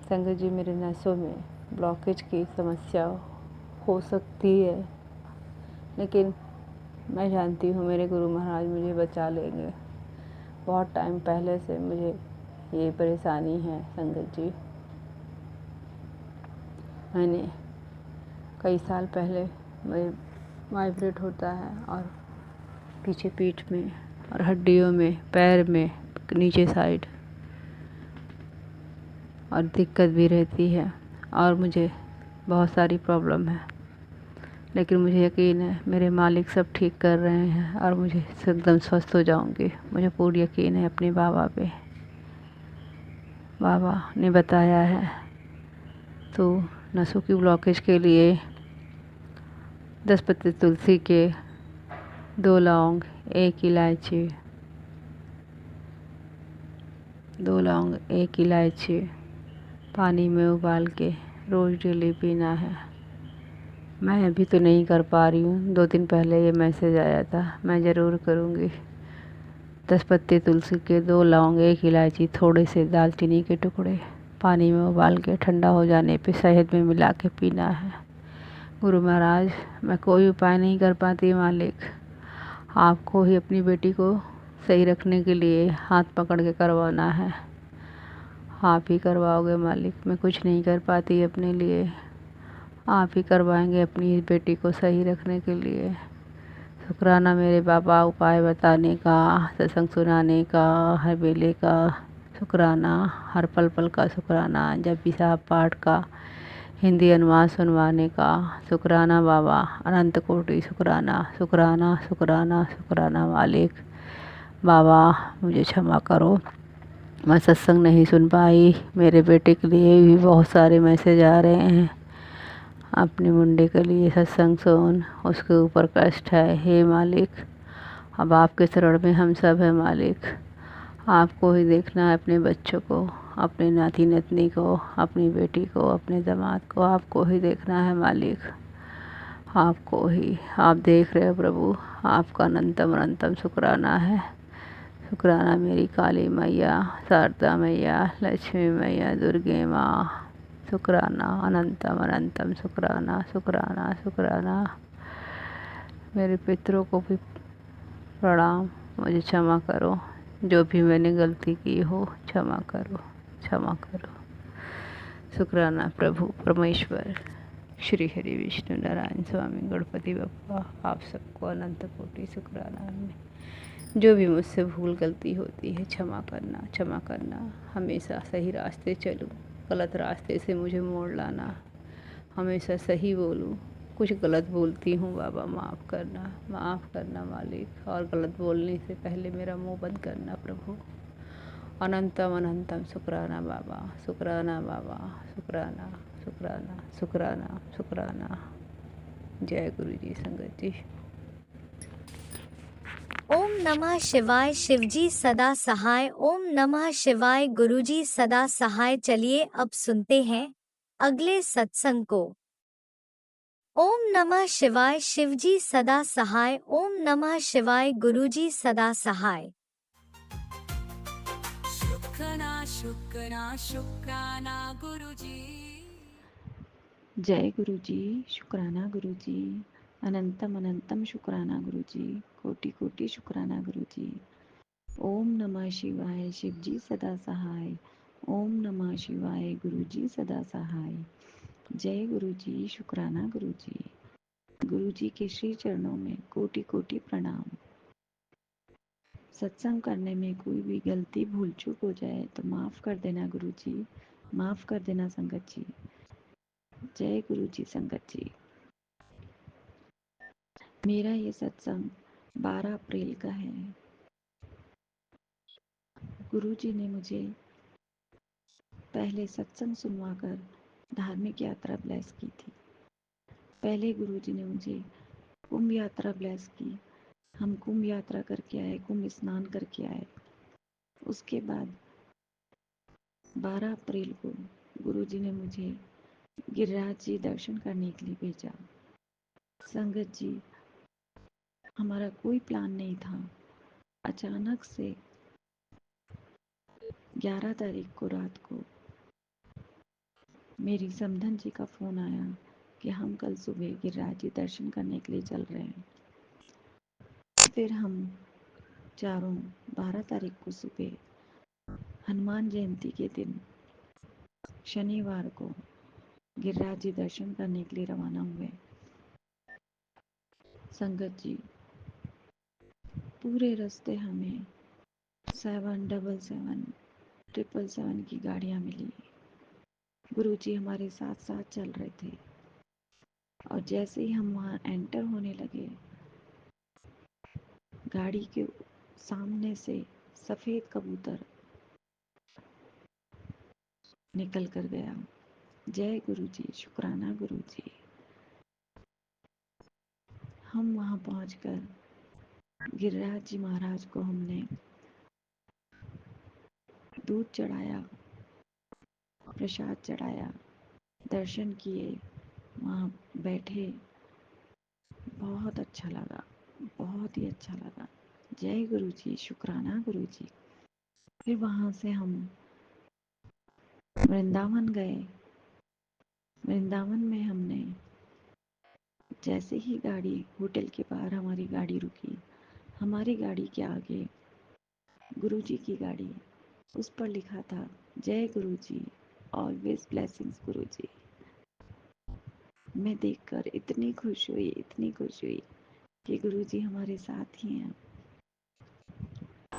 संगत जी, मेरे नसों में ब्लॉकेज की समस्या हो सकती है, लेकिन मैं जानती हूँ मेरे गुरु महाराज मुझे बचा लेंगे। बहुत टाइम पहले से मुझे ये परेशानी है संगत जी। मैंने कई साल पहले मुझे वाइब्रेट होता है, और पीछे पीठ में और हड्डियों में, पैर में, नीचे साइड, और दिक्कत भी रहती है, और मुझे बहुत सारी प्रॉब्लम है, लेकिन मुझे यकीन है मेरे मालिक सब ठीक कर रहे हैं और मुझे एकदम स्वस्थ हो जाऊंगी। मुझे पूरी यकीन है अपने बाबा पे। बाबा ने बताया है, तो नसों की ब्लॉकेज के लिए 10 पत्ते तुलसी के, 2 लौंग, 1 इलायची, 2 लौंग, 1 इलायची पानी में उबाल के रोज़ डेली पीना है। मैं अभी तो नहीं कर पा रही हूँ, 2 दिन पहले ये मैसेज आया था, मैं ज़रूर करूँगी। 10 पत्ते तुलसी के, 2 लौंग, 1 इलायची, थोड़े से दालचीनी के टुकड़े पानी में उबाल के ठंडा हो जाने पे शहद में मिला के पीना है। गुरु महाराज, मैं कोई उपाय नहीं कर पाती मालिक, आपको ही अपनी बेटी को सही रखने के लिए हाथ पकड़ के करवाना है। आप ही करवाओगे मालिक, मैं कुछ नहीं कर पाती अपने लिए, आप ही करवाएंगे अपनी इस बेटी को सही रखने के लिए। शुक्राना मेरे बाबा, उपाय बताने का, सत्संग सुनाने का, हर बेले का शुक्राना, हर पल पल का शुक्राना, जब भी साहब पाठ का हिंदी अनुवाद सुनवाने का शुक्राना बाबा, अनंत कोटि शुक्राना। शुक्राना शुक्राना शुक्राना मालिक। बाबा मुझे क्षमा करो, मैं सत्संग नहीं सुन पाई। मेरे बेटे के लिए भी बहुत सारे मैसेज आ रहे हैं, अपने मुंडे के लिए सत्संग सुन, उसके ऊपर कष्ट है। हे मालिक, अब आपके शरण में हम सब हैं मालिक, आपको ही देखना है अपने बच्चों को, अपने नाती नतनी को, अपनी बेटी को, अपने दामाद को, आपको ही देखना है मालिक, आपको ही। आप देख रहे हो प्रभु, आपका अनंतम अनंतम शुक्राना है। शुक्राना मेरी काली मैया, शारदा मैया, लक्ष्मी मैया, दुर्गे माँ। शुक्राना अनंतम अनंतम शुक्राना शुक्राना शुक्राना। मेरे पितरों को भी प्रणाम, मुझे क्षमा करो, जो भी मैंने गलती की हो क्षमा करो, क्षमा करो। शुक्राना प्रभु परमेश्वर श्री हरि विष्णु नारायण स्वामी गणपति बप्पा, आप सबको अनंत कोटि शुक्राना। जो भी मुझसे भूल गलती होती है क्षमा करना, क्षमा करना। हमेशा सही रास्ते चलूं, गलत रास्ते से मुझे मोड़ लाना। हमेशा सही बोलूं, कुछ गलत बोलती हूँ बाबा माफ़ करना मालिक। और गलत बोलने से पहले मेरा मुंह बंद करना प्रभु। अनंतम अनंतम शुक्राना बाबा, शुक्राना बाबा, शुक्राना शुक्राना शुक्राना शुक्राना। जय गुरु जी संगत जी। ओम नमः शिवाय। शिवजी सदा सहाय। ओम नमः शिवाय। गुरुजी सदा सहाय। चलिए अब सुनते हैं अगले सत्संग को। ओम नमः शिवाय। शिवजी सदा सहाय। ओम नमः शिवाय। गुरुजी सदा सहाय। शुक्राना शुक्राना शुक्राना गुरुजी। जय गुरु जी, शुक्राना गुरु जी, अनंतम अनंतम शुक्राना गुरु जी, कोटि कोटि शुक्राना गुरु जी। ओम नमः शिवाय। शिव जी सदा सहाय। ओम नमः शिवाय। गुरु जी सदा सहाय। जय गुरु जी, शुक्राना गुरु जी। गुरु जी के श्री चरणों में कोटि कोटि प्रणाम। सत्संग करने में कोई भी गलती भूल चूक हो जाए तो माफ कर देना गुरु जी, माफ कर देना संगत जी। जय गुरु जी संगत जी। मेरा ये सत्संग 12 अप्रैल का है। गुरु जी ने मुझे पहले सत्संग सुनवाकर धार्मिक यात्रा ब्लेस की थी। पहले गुरु जी ने मुझे कुंभ यात्रा ब्लेस की। हम कुंभ यात्रा करके आए, कुंभ स्नान करके आए। उसके बाद 12 अप्रैल को गुरु जी ने मुझे गिरिराज जी दर्शन करने के लिए भेजा। संगत जी, हमारा कोई प्लान नहीं था। अचानक से 11 तारीख को रात को मेरी समधन जी का फोन आया कि हम कल सुबह गिरिराज जी दर्शन करने के लिए चल रहे हैं। फिर हम चारों 12 तारीख को सुबह हनुमान जयंती के दिन शनिवार को गिरिराज जी दर्शन करने के लिए रवाना हुए। संगत जी, पूरे रास्ते हमें 777 777 की गाड़ियां मिली। गुरुजी हमारे साथ साथ चल रहे थे और जैसे ही हम वहाँ एंटर होने लगे, गाड़ी के सामने से सफ़ेद कबूतर निकल कर गया। जय गुरुजी, शुक्राना गुरुजी। हम वहाँ पहुँचकर गिरिराज जी महाराज को हमने दूध चढ़ाया, प्रसाद चढ़ाया, दर्शन किए, वहाँ बैठे। बहुत अच्छा लगा, बहुत ही अच्छा लगा। जय गुरु जी, शुक्राना गुरु जी। फिर वहाँ से हम वृंदावन गए। वृंदावन में हमने जैसे ही गाड़ी होटल के बाहर हमारी गाड़ी रुकी, हमारी गाड़ी के आगे गुरु जी की गाड़ी, उस पर लिखा था जय गुरु जी, ऑलवेज ब्लेसिंग्स गुरु जी। मैं देखकर इतनी खुश हुई कि गुरु जी हमारे साथ ही हैं।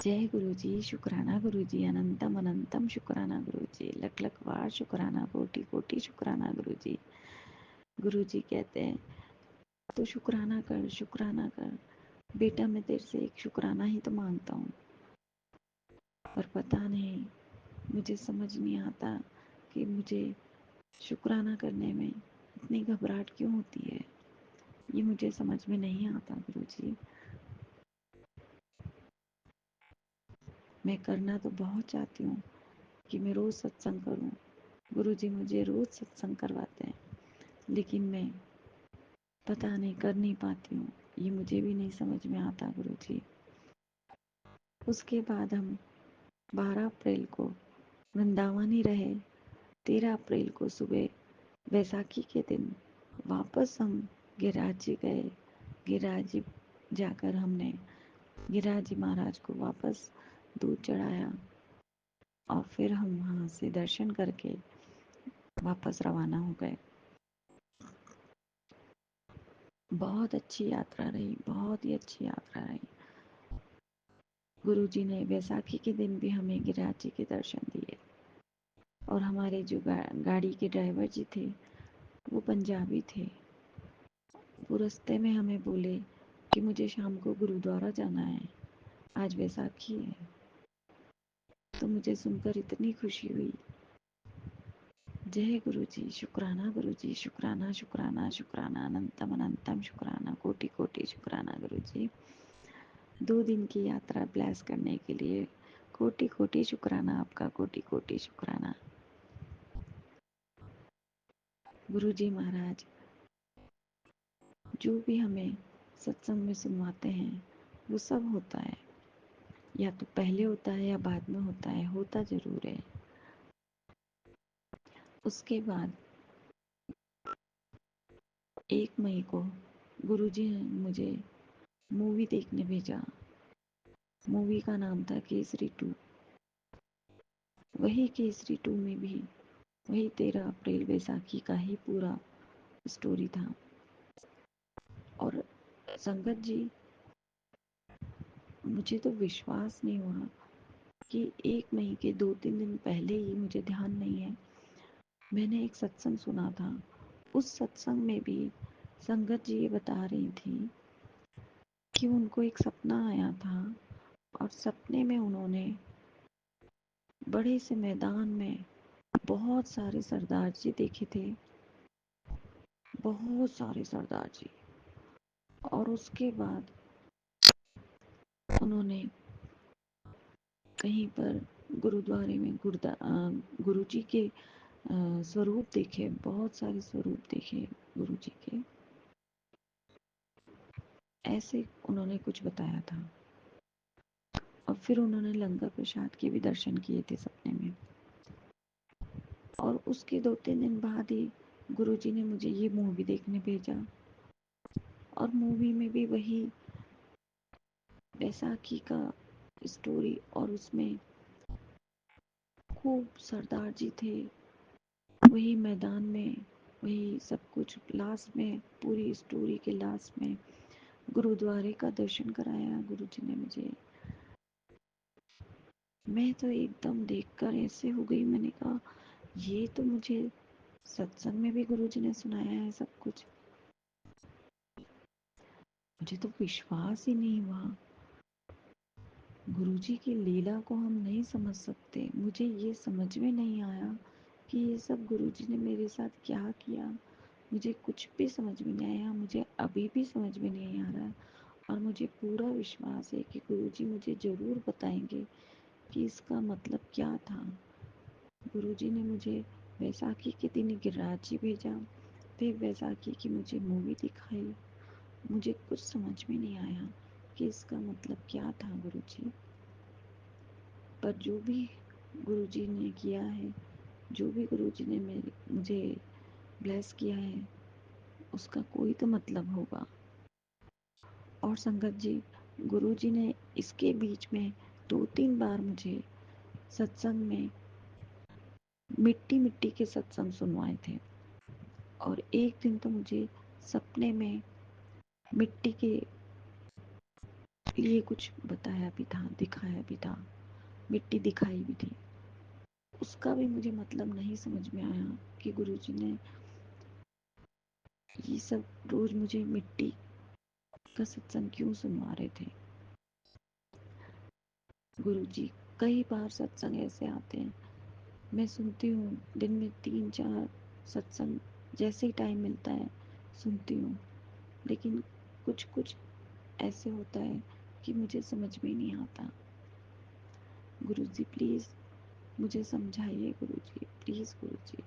जय गुरु जी, शुक्राना गुरु जी, अनंतम अनंतम शुक्राना गुरु जी, लख लख बार शुक्राना, कोटि कोटि शुक्राना गुरु जी। गुरु जी कहते हैं तो शुक्राना कर, शुक्राना कर। बेटा, मैं तेरे से एक शुक्राना ही तो मांगता हूँ, पर पता नहीं, मुझे समझ नहीं आता कि मुझे शुक्राना करने में इतनी घबराहट क्यों होती है। ये मुझे समझ में नहीं आता गुरु जी। मैं करना तो बहुत चाहती हूँ कि मैं रोज़ सत्संग करूँ। गुरु जी मुझे रोज़ सत्संग करवाते हैं, लेकिन मैं पता नहीं कर नहीं पाती हूँ। ये मुझे भी नहीं समझ में आता गुरु जी। उसके बाद हम 12 अप्रैल को वृंदावन ही रहे। 13 अप्रैल को सुबह बैसाखी के दिन वापस हम गिरिराज जी गए। गिरिराज जी जाकर हमने गिरिराज जी महाराज को वापस दूध चढ़ाया और फिर हम वहाँ से दर्शन करके वापस रवाना हो गए। बहुत अच्छी यात्रा रही, बहुत ही अच्छी यात्रा रही। गुरु जी ने बैसाखी के दिन भी हमें गिरिराज जी के दर्शन दिए और हमारे जो गाड़ी के ड्राइवर जी थे वो पंजाबी थे। वो रास्ते में हमें बोले कि मुझे शाम को गुरुद्वारा जाना है, आज बैसाखी है। तो मुझे सुनकर इतनी खुशी हुई। जय गुरु जी, शुक्राना गुरु जी, शुक्राना शुक्राना शुक्राना, अनंतम अनंतम शुक्राना, कोटि कोटि शुक्राना गुरु जी। 2 दिन की यात्रा ब्लेस करने के लिए कोटि कोटि शुक्राना आपका, कोटि कोटि शुक्राना। गुरु जी महाराज जो भी हमें सत्संग में सुनवाते हैं वो सब होता है, या तो पहले होता है या बाद में होता है, होता जरूर है। उसके बाद 1 मई को गुरुजी ने मुझे मूवी देखने भेजा। मूवी का नाम था केसरी 2। वही केसरी 2 में भी वही 13 अप्रैल बैसाखी का ही पूरा स्टोरी था। और संगत जी, मुझे तो विश्वास नहीं हुआ कि 1 मई के 2-3 दिन पहले ही, मुझे ध्यान नहीं है, मैंने एक सत्संग सुना था। उस सत्संग में भी संगत जी ये बता रही थी कि उनको एक सपना आया था और सपने में उन्होंने बड़े से मैदान में बहुत सारे सरदार जी देखे थे, बहुत सारे सरदार जी। और उसके बाद उन्होंने कहीं पर गुरुद्वारे में गुरु जी के स्वरूप देखे, बहुत सारे स्वरूप देखे गुरु जी के। ऐसे उन्होंने कुछ बताया था। और फिर उन्होंने लंगर प्रसाद के भी दर्शन किए थे सपने में। और उसके 2-3 दिन बाद ही गुरुजी ने मुझे ये मूवी देखने भेजा। और मूवी में भी वही बैसाखी का स्टोरी, और उसमें खूब सरदार जी थे, वही मैदान में, वही सब कुछ। लास्ट में, पूरी स्टोरी के लास्ट में गुरुद्वारे का दर्शन कराया गुरुजी ने मुझे। मैं तो एकदम देखकर ऐसे हो गई, मैंने कहा ये तो मुझे सत्संग में भी गुरुजी ने सुनाया है सब कुछ। मुझे तो विश्वास ही नहीं हुआ। गुरुजी की लीला को हम नहीं समझ सकते। मुझे ये समझ में नहीं आया कि ये सब गुरुजी ने मेरे साथ क्या किया। मुझे कुछ भी समझ में नहीं आया, मुझे अभी भी समझ में नहीं आ रहा। और मुझे पूरा विश्वास है कि गुरुजी मुझे ज़रूर बताएंगे कि इसका मतलब क्या था। गुरुजी ने मुझे बैसाखी के दिन गिरिराज जी भेजा, फिर बैसाखी की मुझे मूवी दिखाई। मुझे कुछ समझ में नहीं आया कि इसका मतलब क्या था गुरुजी। पर जो भी गुरुजी ने किया है, जो भी गुरुजी ने मुझे ब्लेस किया है, उसका कोई तो मतलब होगा। और संगत जी, गुरुजी ने इसके बीच में 2-3 बार मुझे सत्संग में मिट्टी मिट्टी के सत्संग सुनवाए थे। और एक दिन तो मुझे सपने में मिट्टी के लिए कुछ बताया भी था, दिखाया भी था, मिट्टी दिखाई भी थी। उसका भी मुझे मतलब नहीं समझ में आया कि गुरुजी ने ये सब रोज मुझे मिट्टी का सत्संग क्यों सुनवा रहे थे। गुरुजी कई बार सत्संग ऐसे आते हैं, मैं सुनती हूँ, दिन में 3-4 सत्संग जैसे ही टाइम मिलता है सुनती हूँ। लेकिन कुछ कुछ ऐसे होता है कि मुझे समझ में नहीं आता। गुरुजी प्लीज़ मुझे समझाइए गुरुजी, प्लीज़ गुरुजी।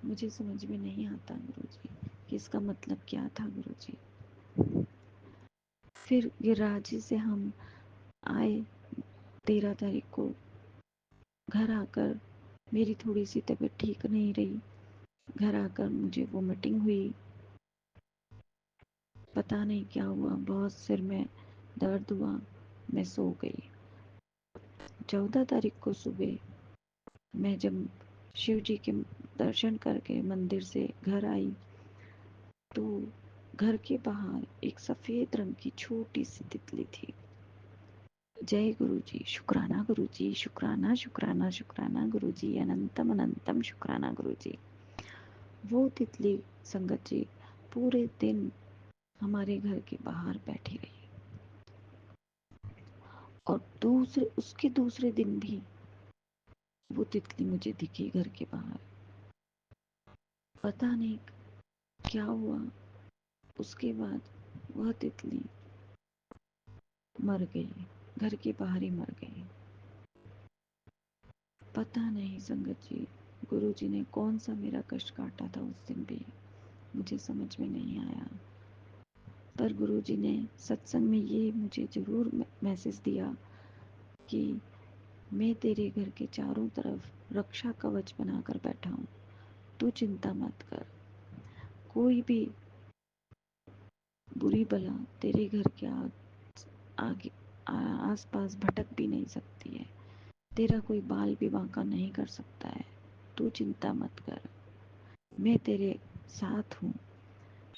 मुझे समझ में नहीं आता गुरुजी कि इसका मतलब क्या था गुरुजी। फिर गिरिराज जी से हम आए 13 तारीख को घर आकर मेरी थोड़ी सी तबीयत ठीक नहीं रही। घर आकर मुझे वोमिटिंग हुई, पता नहीं क्या हुआ, बहुत सिर में दर्द हुआ, मैं सो गई। 14 तारीख को सुबह मैं जब शिव जी के दर्शन करके मंदिर से घर आई तो घर के बाहर एक सफेद रंग की छोटी सी तितली थी। जय गुरु जी, शुक्राना गुरु जी, शुक्राना शुक्राना शुक्राना गुरु जी, अनंतम अनंतम शुक्राना गुरु जी। वो तितली संगत जी पूरे दिन हमारे घर के बाहर बैठी रही और उसके दूसरे दिन भी वो तितली मुझे दिखी घर के बाहर। पता नहीं क्या हुआ, उसके बाद वह तितली मर गई, घर के बाहर ही मर गई। पता नहीं संगत जी, गुरु जी ने कौन सा मेरा कष्ट काटा था उस दिन भी, मुझे समझ में नहीं आया। पर गुरु जी ने सत्संग में ये मुझे जरूर मैसेज दिया कि मैं तेरे घर के चारों तरफ रक्षा कवच बनाकर बैठा हूँ, तू चिंता मत कर। कोई भी बुरी बला तेरे घर के आगे आस पास भटक भी नहीं सकती है, तेरा कोई बाल भी बांका नहीं कर सकता है, तू चिंता मत कर, मैं तेरे साथ हूँ,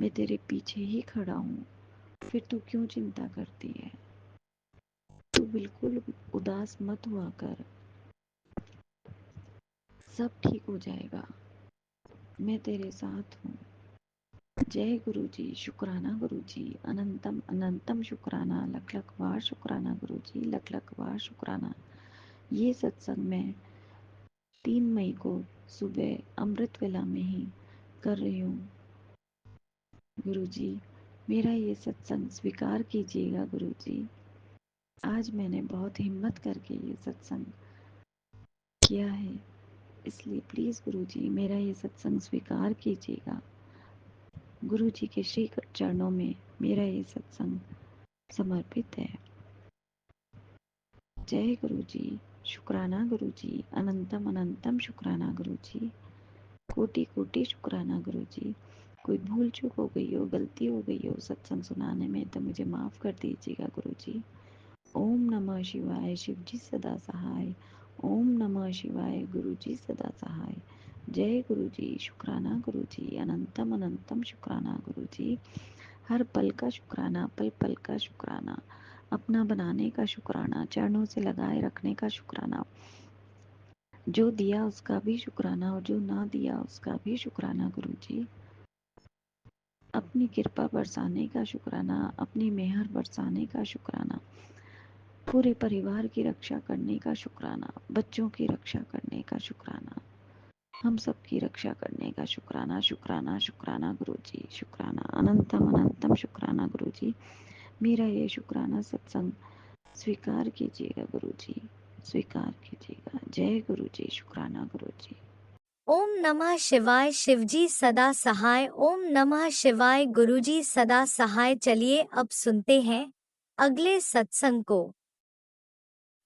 मैं तेरे पीछे ही खड़ा हूँ, फिर तू क्यों चिंता करती है, तू बिल्कुल उदास मत हुआ कर, सब ठीक हो जाएगा, मैं तेरे साथ हूँ। जय गुरु जी, शुक्राना गुरु जी, अनंतम अनंतम शुक्राना, लख लख बार शुक्राना गुरु जी, लख लख बार शुक्राना। ये सत्संग मैं 3 मई को सुबह अमृत वेला में ही कर रही हूँ। गुरु जी, मेरा ये सत्संग स्वीकार कीजिएगा गुरु जी। आज मैंने बहुत हिम्मत करके ये सत्संग किया है, इसलिए प्लीज गुरु जी मेरा ये सत्संग स्वीकार कीजिएगा। गुरु जी के श्री चरणों में मेरा ये सत्संग समर्पित है। जय गुरु जी, शुक्राना गुरु जी, अनंतम अनंतम शुक्राना गुरु जी, कोटि कोटि शुक्राना गुरु जी। कोई भूल चूक हो गई हो, गलती हो गई हो सत्संग सुनाने में तो मुझे माफ कर दीजिएगा गुरु जी। ओम नमः शिवाय, शिव जी सदा सहाय। ओम नमः शिवाय, गुरु जी सदा सहाय। जय गुरु जी, शुक्राना गुरु जी, अनंतम अनंतम शुक्राना गुरु जी। हर पल का शुक्राना, पल पल का शुक्राना, अपना बनाने का शुक्राना, चरणों से लगाए रखने का शुक्राना, जो दिया उसका भी शुक्राना और जो ना दिया उसका भी शुक्राना गुरु जी। अपनी कृपा बरसाने का शुक्राना, अपनी मेहर बरसाने का शुक्राना, पूरे परिवार की रक्षा करने का शुक्राना, बच्चों की रक्षा करने का शुक्राना, हम सब की रक्षा करने का शुक्राना, शुक्राना शुक्राना गुरु जी, शुक्राना अनंतम अनंतम शुक्राना गुरु जी। मेरा ये शुक्राना सत्संग स्वीकार कीजिएगा गुरु जी, स्वीकार कीजिएगा। जय गुरु जी, शुक्राना गुरु जी। ओम नमः शिवाय, शिवजी सदा सहाय। ओम नमः शिवाय, गुरुजी सदा सहाय। चलिए अब सुनते हैं अगले सत्संग को।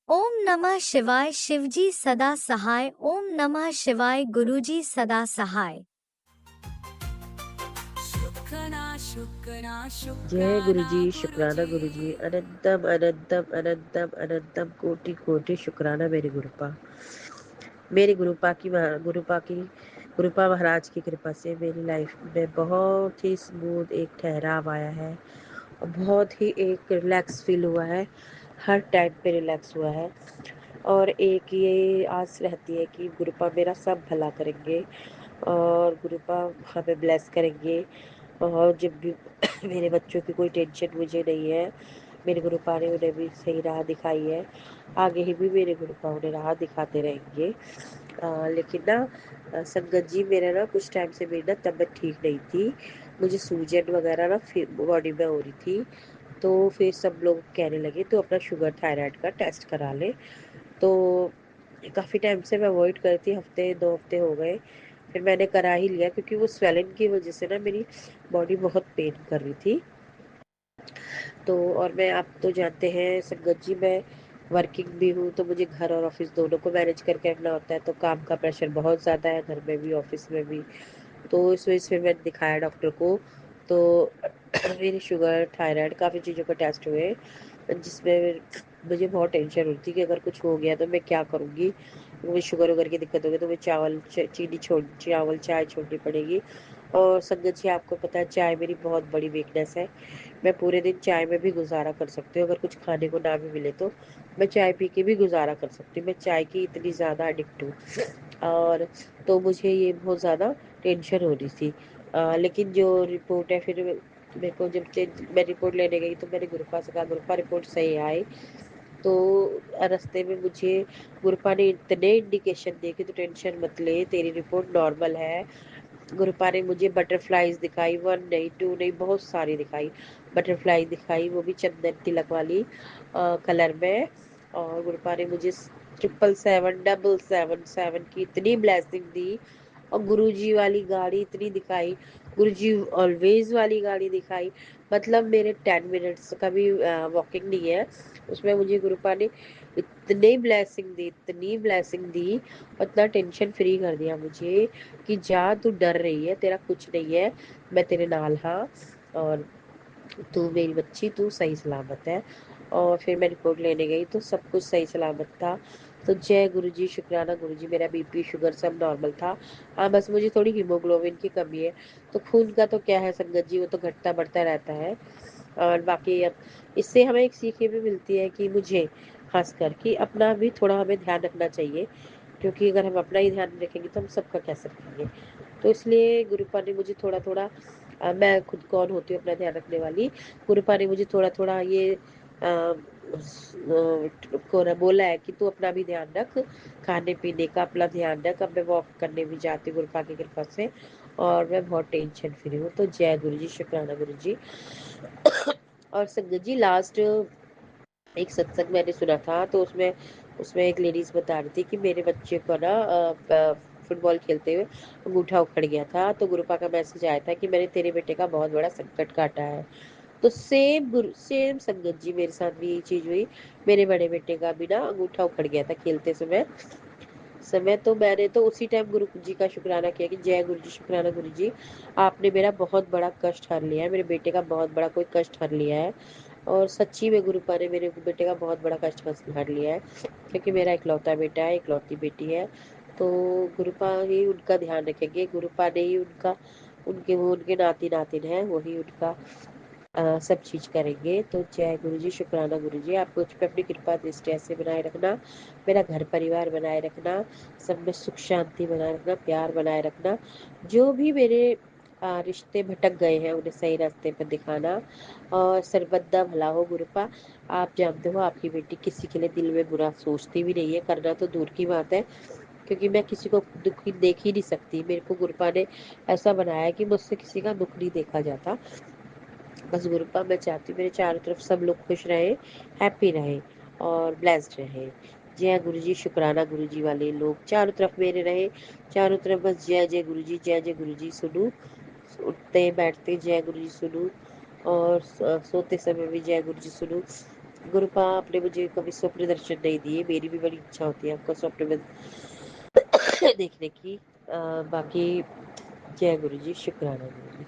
ओम नमः शिवाय, शिवजी सदा सहाय। ओम नमः शिवाय, गुरुजी सदा सहाय। शुक्राना शुक्राना जय गुरु शुक्राना जी, गुरु शुक्राना जी। गुरु जी, अनंतम अनंतम अनंतम अनंतम कोटि कोटि शुक्राना मेरे गुरुपा महाराज की कृपा से मेरी लाइफ में बहुत ही स्मूथ एक ठहराव आया है और बहुत ही एक रिलैक्स फील हुआ है, हर टाइम पे रिलैक्स हुआ है। और एक ये आस रहती है कि गुरुपा मेरा सब भला करेंगे और गुरुपा हमें ब्लेस करेंगे। और जब भी मेरे बच्चों की कोई टेंशन मुझे नहीं है, मेरे गुरुपा ने उन्हें भी सही राह दिखाई है, आगे ही भी मेरे गुरुपा उन्हें राह दिखाते रहेंगे। लेकिन ना संगत जी, मेरा ना कुछ टाइम से मेरी ना तबीयत ठीक नहीं थी, मुझे सूजन वगैरह ना बॉडी में हो रही थी। तो फिर सब लोग कहने लगे तो अपना शुगर थायराइड का टेस्ट करा ले। तो काफ़ी टाइम से मैं अवॉइड करती, हफ्ते 2 हफ्ते हो गए, फिर मैंने करा ही लिया क्योंकि वो स्वेलिंग की वजह से ना मेरी बॉडी बहुत पेन कर रही थी। तो और मैं, आप तो जानते हैं संगत जी, मैं वर्किंग भी हूँ, तो मुझे घर और ऑफिस दोनों को मैनेज करके रखना होता है, तो काम का प्रेशर बहुत ज़्यादा है, घर में भी ऑफिस में भी। तो इस वजह से मैंने दिखाया डॉक्टर को। तो मेरी शुगर, थायराइड, काफ़ी चीज़ों का टेस्ट हुए, जिसमें मुझे बहुत टेंशन होती है कि अगर कुछ हो गया तो मैं क्या करूँगी। मुझे शुगर वगैरह की दिक्कत होगी तो मुझे चावल चाय छोड़नी पड़ेगी। और संगत जी, आपको पता है चाय मेरी बहुत बड़ी वीकनेस है। मैं पूरे दिन चाय में भी गुजारा कर सकती हूँ, अगर कुछ खाने को ना भी मिले तो मैं चाय पी के भी गुजारा कर सकती हूँ। मैं चाय की इतनी ज़्यादा एडिक्ट हूँ। और तो मुझे ये बहुत ज़्यादा टेंशन हो रही थी। लेकिन जो रिपोर्ट है, फिर मेरे को जब मैं रिपोर्ट लेने गई तो मैंने गुरुपा से कहा, गुरुपा रिपोर्ट सही आई। तो रास्ते में मुझे गुरुपा ने इतने इंडिकेशन दिए कि तू टेंशन मत ले, तेरी रिपोर्ट नॉर्मल है। गुरुपा ने मुझे बटरफ्लाईज दिखाई, 1 नहीं 2 नहीं, बहुत सारी दिखाई। बटरफ्लाई दिखाई, वो भी चंदन तिलक वाली कलर में। और गुरुपा ने मुझे 777 777 की इतनी ब्लेसिंग दी। और गुरुजी वाली गाड़ी इतनी दिखाई, गुरुजी ऑलवेज वाली गाड़ी दिखाई। मतलब मेरे 10 मिनट्स का भी वॉकिंग नहीं है, उसमें मुझे गुरुपा ने इतनी ब्लेसिंग दी, इतनी ब्लेसिंग दी, और इतना टेंशन फ्री कर दिया मुझे कि जा, तू डर रही है, तेरा कुछ नहीं है, मैं तेरे नाल हाँ, और तू मेरी बच्ची, तू सही सलामत है। और फिर मैं रिपोर्ट लेने गई तो सब कुछ सही सलामत था। तो जय गुरु जी, शुक्राना गुरु जी, मेरा बीपी शुगर सब नॉर्मल था। हाँ, बस मुझे थोड़ी हीमोग्लोबिन की कमी है। तो खून का तो क्या है संगत जी, वो तो घटता बढ़ता रहता है। और बाकी अब इससे हमें एक सीख ये भी मिलती है कि मुझे खासकर कि अपना भी थोड़ा हमें ध्यान रखना चाहिए, क्योंकि अगर हम अपना ही ध्यान नहीं रखेंगे तो हम सबका कैसे रखेंगे। तो इसलिए गुरुपा ने मुझे थोड़ा थोड़ा, मैं खुद कौन होती हूँ अपना ध्यान रखने वाली, गुरुपा ने मुझे थोड़ा थोड़ा ये को बोला है कि तू अपना भी ध्यान रख, खाने पीने का अपना ध्यान रख। अब मैं वॉक करने भी जाती हूँ गुरुपा की कृपा से, और मैं बहुत टेंशन फ्री हूँ। तो जय गुरु जी, शुक्राना गुरु जी। और संगत जी, लास्ट एक सत्संग मैंने सुना था, तो उसमें उसमें एक लेडीज बता रही थी कि मेरे बच्चे को ना फुटबॉल खेलते हुए अंगूठा उखड़ गया था, तो गुरुपा का मैसेज आया था कि मैंने तेरे बेटे का बहुत बड़ा संकट काटा है। तो सेम संगत जी, मेरे साथ भी ये चीज हुई। मेरे बड़े बेटे का भी ना अंगूठा उखड़ गया था खेलते समय। तो मैंने तो उसी टाइम गुरु जी का शुक्राना किया कि जय गुरु जी, शुक्राना गुरु जी, आपने मेरा बहुत बड़ा कष्ट हर लिया है, मेरे बेटे का बहुत बड़ा कोई कष्ट हर लिया है। और सच्ची में गुरुपा ने मेरे बेटे का बहुत बड़ा कष्ट हर लिया है, क्योंकि मेरा इकलौता बेटा है, इकलौती बेटी है। तो गुरुपा ही उनका ध्यान रखेंगे, गुरुपा ने ही उनका, वो उनके नाती नातिन है, वही उनका सब चीज करेंगे। तो जय गुरु जी, शुक्राना गुरु जी, आप मुझ पे अपनी कृपा दृष्टि ऐसे बनाए रखना, मेरा घर परिवार बनाए रखना, सब में सुख शांति बनाए रखना, प्यार बनाए रखना। जो भी मेरे रिश्ते भटक गए हैं उन्हें सही रास्ते पर दिखाना, और सर्वदा भला हो गुरुपा। आप जानते हो आपकी बेटी किसी के लिए दिल में बुरा सोचती भी नहीं है, करना तो दूर की बात है, क्योंकि मैं किसी को दुखी देख ही नहीं सकती। मेरे को गुरुपा ने ऐसा बनाया है कि मुझसे किसी का दुख नहीं देखा जाता। बस गुरुपा, मैं चाहती हूँ मेरे चारों तरफ सब लोग खुश रहे, हैप्पी रहे और ब्लेस्ड रहे। जय गुरु जी, शुक्राना गुरु जी वाले लोग चारों तरफ मेरे रहे, चारों तरफ बस जय जय गुरु जी, जय जय गुरु जी सुनूं, उठते बैठते जय गुरु जी सुनूं, और सोते समय भी जय गुरु जी सुनूं। गुरुपा, आपने मुझे कभी स्वप्न दर्शन नहीं दिए, मेरी भी बड़ी इच्छा होती है आपको स्वप्न में देखने की। बाकी जय गुरु जी, शुक्राना गुरु जी।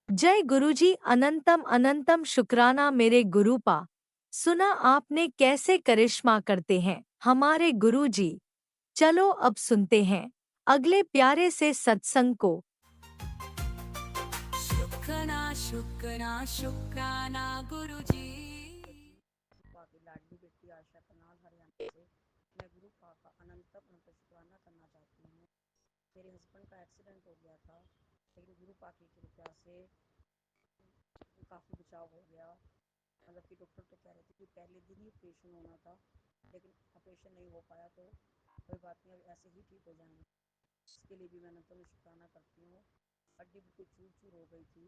जय गुरुजी, अनंतम अनंतम शुक्राना मेरे गुरुपा। सुना आपने कैसे करिश्मा करते हैं हमारे गुरुजी। चलो अब सुनते हैं अगले प्यारे से सत्संग को। शुक्राना शुक्राना शुक्राना गुरुजी। की लाडली बेटी आशा करनाल हरियाणा से मैं गुरु पा का अनंत अनंत शुक्राना करना चाहती हूँ। मेरे हस्बैंड का एक्सीडेंट हो गया था, लेकिन गुरु पा की कृपा से काफ़ी बचाव हो गया। मतलब कि डॉक्टर तो कह रहे थे कि पहले दिन ही ऑपरेशन होना था, लेकिन ऑपरेशन नहीं हो पाया, तो कोई बात नहीं, अब ऐसे ही ठीक हो जाएंगे। इसके लिए भी मैं अनंत शुक्राना करती हूँ। हड्डी बिल्कुल चूर चूर हो गई थी,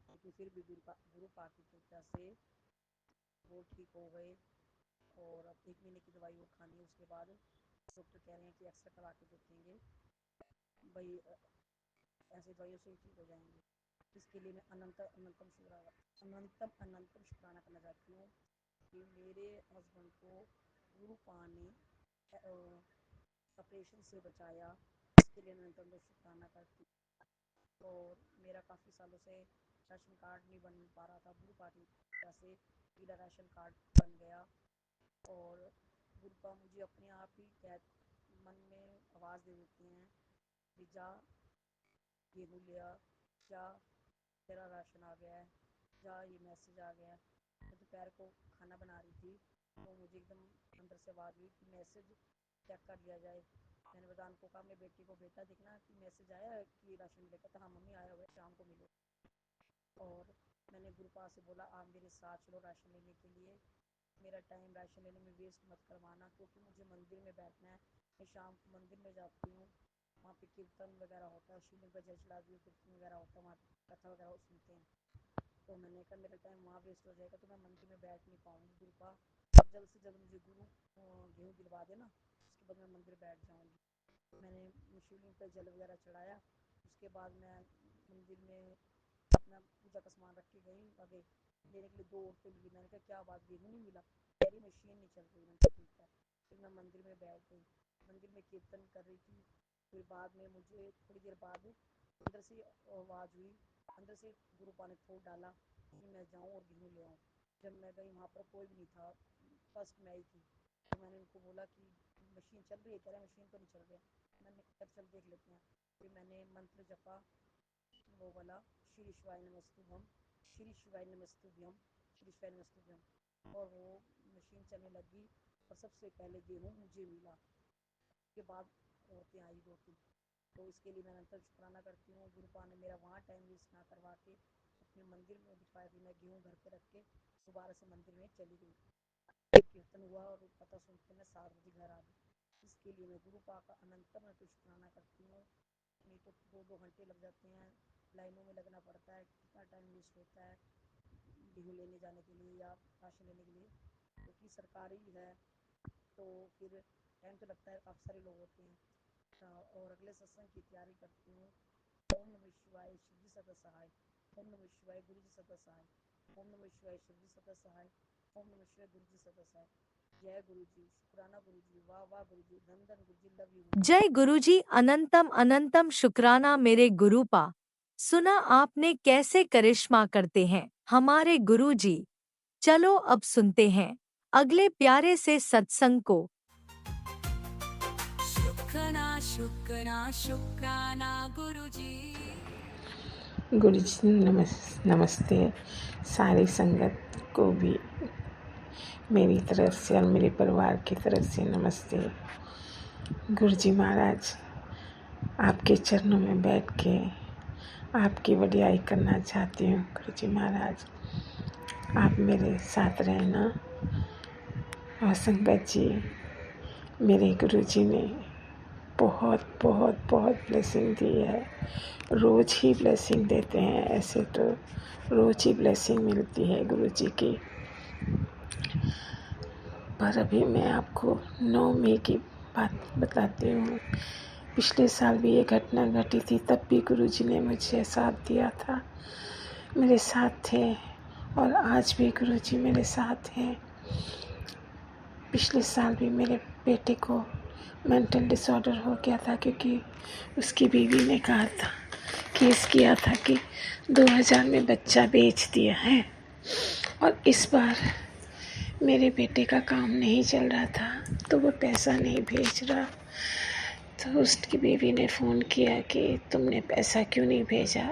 लेकिन फिर भी गुरु पा की कृपा से वो ठीक हो गए। और अब 1 महीने की दवाई वो खानी है, उसके बाद डॉक्टर कह रहे हैं कि एक्सरे करा के देखेंगे भाई, ऐसे दवाइयों से ही ठीक हो जाएंगे। इसके लिए मैं अनंतम शुक्राना करना चाहती हूँ कि मेरे हस्बैंड को गुरु पा ने ऑपरेशन से बचाया। इसके लिए मैं अनंतम शुक्राना करती हूँ। और मेरा काफ़ी सालों से राशन कार्ड नहीं बन पा रहा था, गुरु पार्टी से पीला राशन कार्ड बन गया। और गुरुपा मुझे अपने आप ही मन में आवाज़ दे देती हैं कि जा गेहूँ लिया, जा तेरा राशन आ गया है, जा ये मैसेज आ गया है। मैं दोपहर को खाना बना रही थी तो मुझे एकदम अंदर से आवाज़ हुई कि मैसेज चेक कर लिया जाए। मैंने बदान को कहा, अपने बेटी को, बेटा देखना कि मैसेज आया है कि राशन मिलेगा। तो हाँ मम्मी आया हुआ है, शाम को मिलो। और मैंने गुरुपा से बोला, आप मेरे साथ चलो राशन लेने के लिए, मेरा टाइम राशन लेने में वेस्ट मत करवाना, क्योंकि मुझे मंदिर में बैठना है। मैं शाम को मंदिर में जाती हूँ, वहाँ पे कीर्तन वगैरह होता है, शिवलिंग पर जल चढ़ा दी, कीर्तन वगैरह होता है, वहाँ कथा वगैरह सुनते हैं। तो मैंने कहा मेरा टाइम वहाँ वेस्ट हो जाएगा तो मैं मंदिर में बैठ नहीं पाऊँगी। गुरुपा अब जल्द से जल्द मुझे गेहूँ दिलवा देना, उसके बाद मैं मंदिर बैठ जाऊँगी। मैंने शिवलिंग पर जल वगैरह चढ़ाया, उसके बाद मैं मंदिर में अपना पूजा का सामान रख के गई। आगे लेने के लिए 2 औरतें मिली। मैंने कहा क्या बात, गेहूँ नहीं मिला? मेरी मशीन नहीं चल रही। मैंने ठीक है। फिर मैं मंदिर में बैठ गई, मंदिर में कीर्तन कर रही थी। फिर बाद में मुझे थोड़ी देर बाद अंदर से आवाज़ हुई, अंदर से गुरुपा ने फोड़ डाला कि मैं जाऊँ और गेहूँ ले आऊँ। जब मैं गई वहाँ पर कोई भी नहीं था, फर्स्ट मैं ही थी। तो मैंने उनको बोला कि मशीन चल रही है? कह रहे मशीन तो नहीं चल रही। मैंने कहा चल देख लेते हैं। फिर मैंने मंत्र जपा, वो वाला श्री शिवाय नमस्तुभ्यम, श्री शिवाय नमस्तुभ्यम, श्री शिवाय नमस्तुभ्यम, और वो मशीन चलने लगी। और सबसे पहले गेहूँ मुझे मिला, उसके बाद औरतें आई 2-3। तो इसके लिए मैं अनंत शुक्राना करती हूँ। गुरुपा ने मेरा वहाँ टाइम वेस्ट ना करवा के अपने मंदिर में दिखाया कि मैं गेहूँ घर पे रख के दोबारा से मंदिर में चली गई। कीर्तन हुआ और कथा सुन के मैं 7 बजे घर आ गई। इसके लिए मैं गुरुपा का अनंत शुक्राना करती हूँ। नहीं तो 2-2 घंटे लग जाते हैं, लाइनों में लगना पड़ता है, कितना टाइम वेस्ट होता है गेहूँ लेने जाने के लिए या राशन लेने के लिए, क्योंकि सरकारी है तो फिर टाइम तो लगता है, काफ़ी सारे लोग होते हैं। और अगले सत्संग की तैयारी करती हूँ। ओम नमः शिवाय, शिव जी सदा सहाय। ओम नमः शिवाय, गुरु जी सदा सहाय। ओम नमः शिवाय, शिव जी सदा सहाय। ओम नमः शिवाय, गुरु जी सदा सहाय। जय गुरु जी, शुक्राना गुरु जी, वाह वाह गुरु जी, धन धन गुरु जी, लव यू। जय गुरुजी, अनंतम अनंतम शुक्राना मेरे गुरुपा। सुना आपने कैसे करिश्मा करते हैं हमारे गुरुजी। चलो अब सुनते हैं अगले प्यारे से सत्संग को। शुक्राना गुरु जी। गुरु जी नमस्ते। सारी संगत को भी मेरी तरफ से और मेरे परिवार की तरफ से नमस्ते। गुरु जी महाराज, आपके चरणों में बैठ के आपकी वडियाई करना चाहती हूँ। गुरु जी महाराज, आप मेरे साथ रहना। और संगत जी, मेरे गुरु जी ने बहुत बहुत बहुत ब्लेसिंग दी है। रोज़ ही ब्लेसिंग देते हैं, ऐसे तो रोज़ ही ब्लेसिंग मिलती है गुरु जी की। पर अभी मैं आपको 9 मई की बात बताती हूँ। पिछले साल भी ये घटना घटी थी, तब भी गुरुजी ने मुझे साथ दिया था, मेरे साथ थे, और आज भी गुरुजी मेरे साथ हैं। पिछले साल भी मेरे बेटे को मेंटल डिसऑर्डर हो गया था, क्योंकि उसकी बीवी ने कहा था, केस किया था कि 2000 में बच्चा बेच दिया है। और इस बार मेरे बेटे का काम नहीं चल रहा था, तो वो पैसा नहीं भेज रहा। तो उसकी बीवी ने फ़ोन किया कि तुमने पैसा क्यों नहीं भेजा।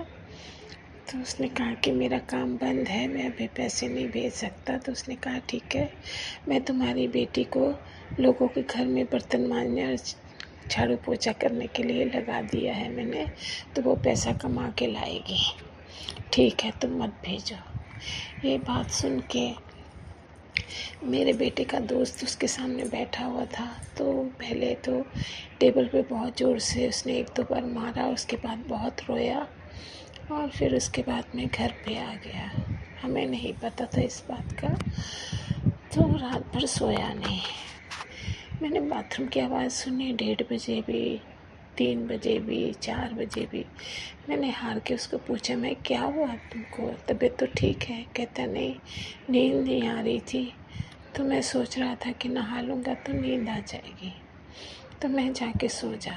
तो उसने कहा कि मेरा काम बंद है, मैं अभी पैसे नहीं भेज सकता। तो उसने कहा ठीक है, मैं तुम्हारी बेटी को लोगों के घर में बर्तन मांजने और झाड़ू पोछा करने के लिए लगा दिया है मैंने, तो वो पैसा कमा के लाएगी। ठीक है, तुम मत भेजो। ये बात सुन के मेरे बेटे का दोस्त उसके सामने बैठा हुआ था, तो पहले तो टेबल पे बहुत ज़ोर से उसने 1-2 बार मारा, उसके बाद बहुत रोया, और फिर उसके बाद मैं घर पे आ गया। हमें नहीं पता था इस बात का, तो रात भर सोया नहीं। मैंने बाथरूम की आवाज़ सुनी 1:30 बजे भी, 3 बजे भी 4 बजे भी मैंने हार के उसको पूछा, मैं क्या हुआ तुमको, तबीयत तो ठीक है? कहता नहीं, नींद नहीं आ रही थी, तो मैं सोच रहा था कि नहा लूँगा तो नींद आ जाएगी, तो मैं जाके सो जा।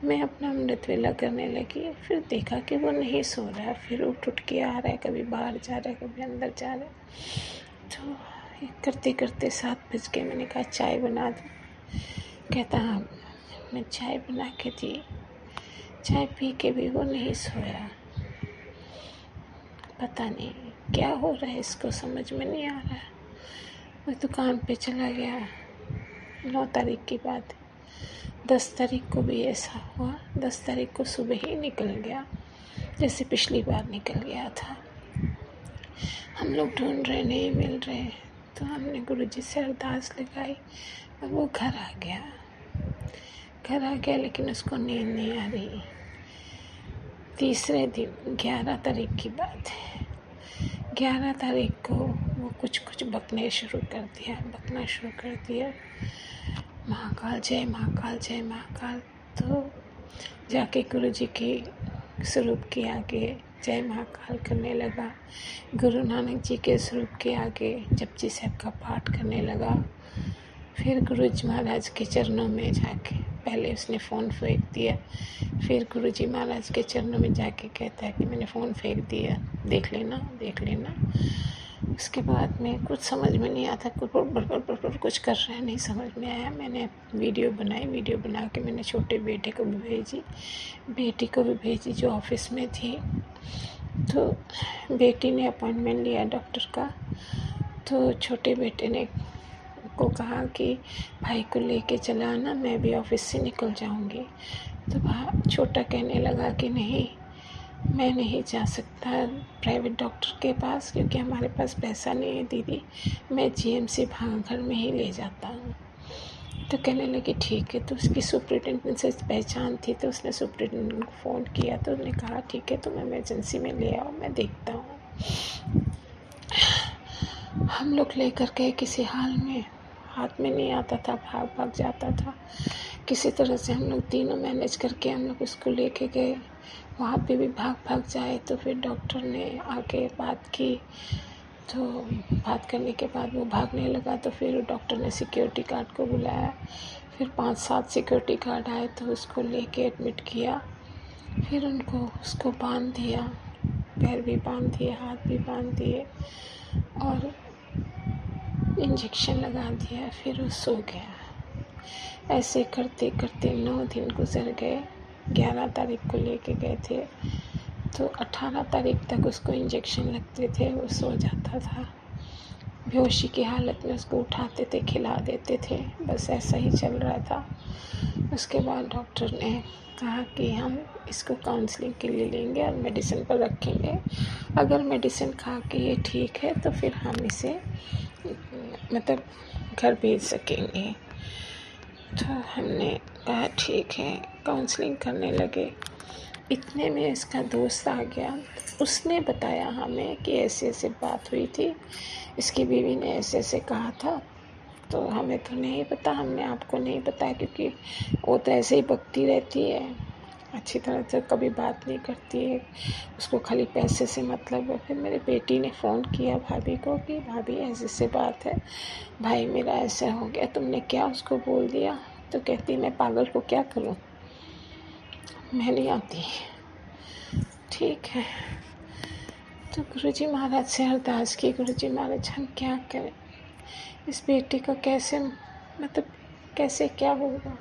मैं अपना अमृत वेला करने लगी, फिर देखा कि वो नहीं सो रहा है, फिर उठ के आ रहा है, कभी बाहर जा रहा है, कभी अंदर जा रहा है। तो ये करते करते 7 बज गए। मैंने कहा चाय बना दूँ? कहता हाँ। मैं चाय बना के दी, चाय पी के भी वो नहीं सोया। पता नहीं क्या हो रहा है, इसको समझ में नहीं आ रहा है। वो दुकान पे चला गया। 9 तारीख की बात है। 10 तारीख को भी ऐसा हुआ। 10 तारीख को सुबह ही निकल गया, जैसे पिछली बार निकल गया था। हम लोग ढूंढ रहे, नहीं मिल रहे, तो हमने गुरुजी से अरदास लगाई और वो घर आ गया। लेकिन उसको नींद नहीं आ रही। तीसरे दिन 11 तारीख की बात है। 11 तारीख को वो कुछ बकना शुरू कर दिया। महाकाल जय महाकाल, जय महाकाल। तो जाके गुरुजी के स्वरूप के आगे जय महाकाल करने लगा। गुरु नानक जी के स्वरूप के आगे जपजी साहब का पाठ करने लगा। फिर गुरुजी महाराज के चरणों में जाके पहले उसने फ़ोन फेंक दिया। फिर गुरुजी महाराज के चरणों में जाके कहता है कि मैंने फ़ोन फेंक दिया, देख लेना। उसके बाद में कुछ समझ में नहीं आता, कुछ कर रहा है, नहीं समझ में आया। मैंने वीडियो बना के मैंने छोटे बेटे को भी भेजी, बेटी को भी भेजी जो ऑफिस में थी। तो बेटी ने अपॉइंटमेंट लिया डॉक्टर का। तो छोटे बेटे ने को कहा कि भाई को लेके चला आना, मैं भी ऑफिस से निकल जाऊंगी। तो छोटा कहने लगा कि नहीं, मैं नहीं जा सकता प्राइवेट डॉक्टर के पास, क्योंकि हमारे पास पैसा नहीं है दीदी, मैं जीएमसी भागघर में ही ले जाता हूँ। तो कहने लगी ठीक है। तो उसकी सुपरिटेंडेंट से पहचान थी, तो उसने सुपरिटेंडेंट को फ़ोन किया। तो उसने कहा ठीक है, तुम इमरजेंसी में ले आओ, मैं देखता हूँ। हम लोग लेकर गए किसी हाल में, हाथ में नहीं आता था, भाग जाता था। किसी तरह से हम लोग तीनों मैनेज करके हम लोग उसको लेके गए। वहाँ पे भी भाग जाए। तो फिर डॉक्टर ने आके बात की। तो बात करने के बाद वो भागने लगा। तो फिर डॉक्टर ने सिक्योरिटी गार्ड को बुलाया। फिर 5-7 सिक्योरिटी गार्ड आए, तो उसको लेके एडमिट किया। फिर उसको बांध दिया, पैर भी बांध दिए, हाथ भी बांध दिए और इंजेक्शन लगा दिया। फिर वो सो गया। ऐसे करते करते 9 दिन गुजर गए। 11 तारीख को लेके गए थे, तो 18 तारीख तक उसको इंजेक्शन लगते थे। वो सो जाता था। बेहोशी की हालत में उसको उठाते थे, खिला देते थे, बस ऐसा ही चल रहा था। उसके बाद डॉक्टर ने कहा कि हम इसको काउंसलिंग के लिए लेंगे और मेडिसिन पर रखेंगे। अगर मेडिसिन खा के ये ठीक है तो फिर हम इसे मतलब घर भेज सकेंगे। तो हमने कहा ठीक है, काउंसलिंग करने लगे। इतने में इसका दोस्त आ गया। उसने बताया हमें कि ऐसे बात हुई थी, इसकी बीवी ने ऐसे कहा था। तो हमें तो नहीं पता, हमने आपको नहीं बताया, क्योंकि वो तो ऐसे ही बकती रहती है, अच्छी तरह से कभी बात नहीं करती है, उसको खाली पैसे से मतलब है। फिर मेरी बेटी ने फ़ोन किया भाभी को कि भाभी ऐसे बात है, भाई मेरा ऐसा हो गया, तुमने क्या उसको बोल दिया? तो कहती मैं पागल को क्या करूं, मैं नहीं आती। ठीक है। तो गुरुजी महाराज से अरदास की, गुरुजी महाराज हम क्या करें, इस बेटी को कैसे कैसे क्या होगा?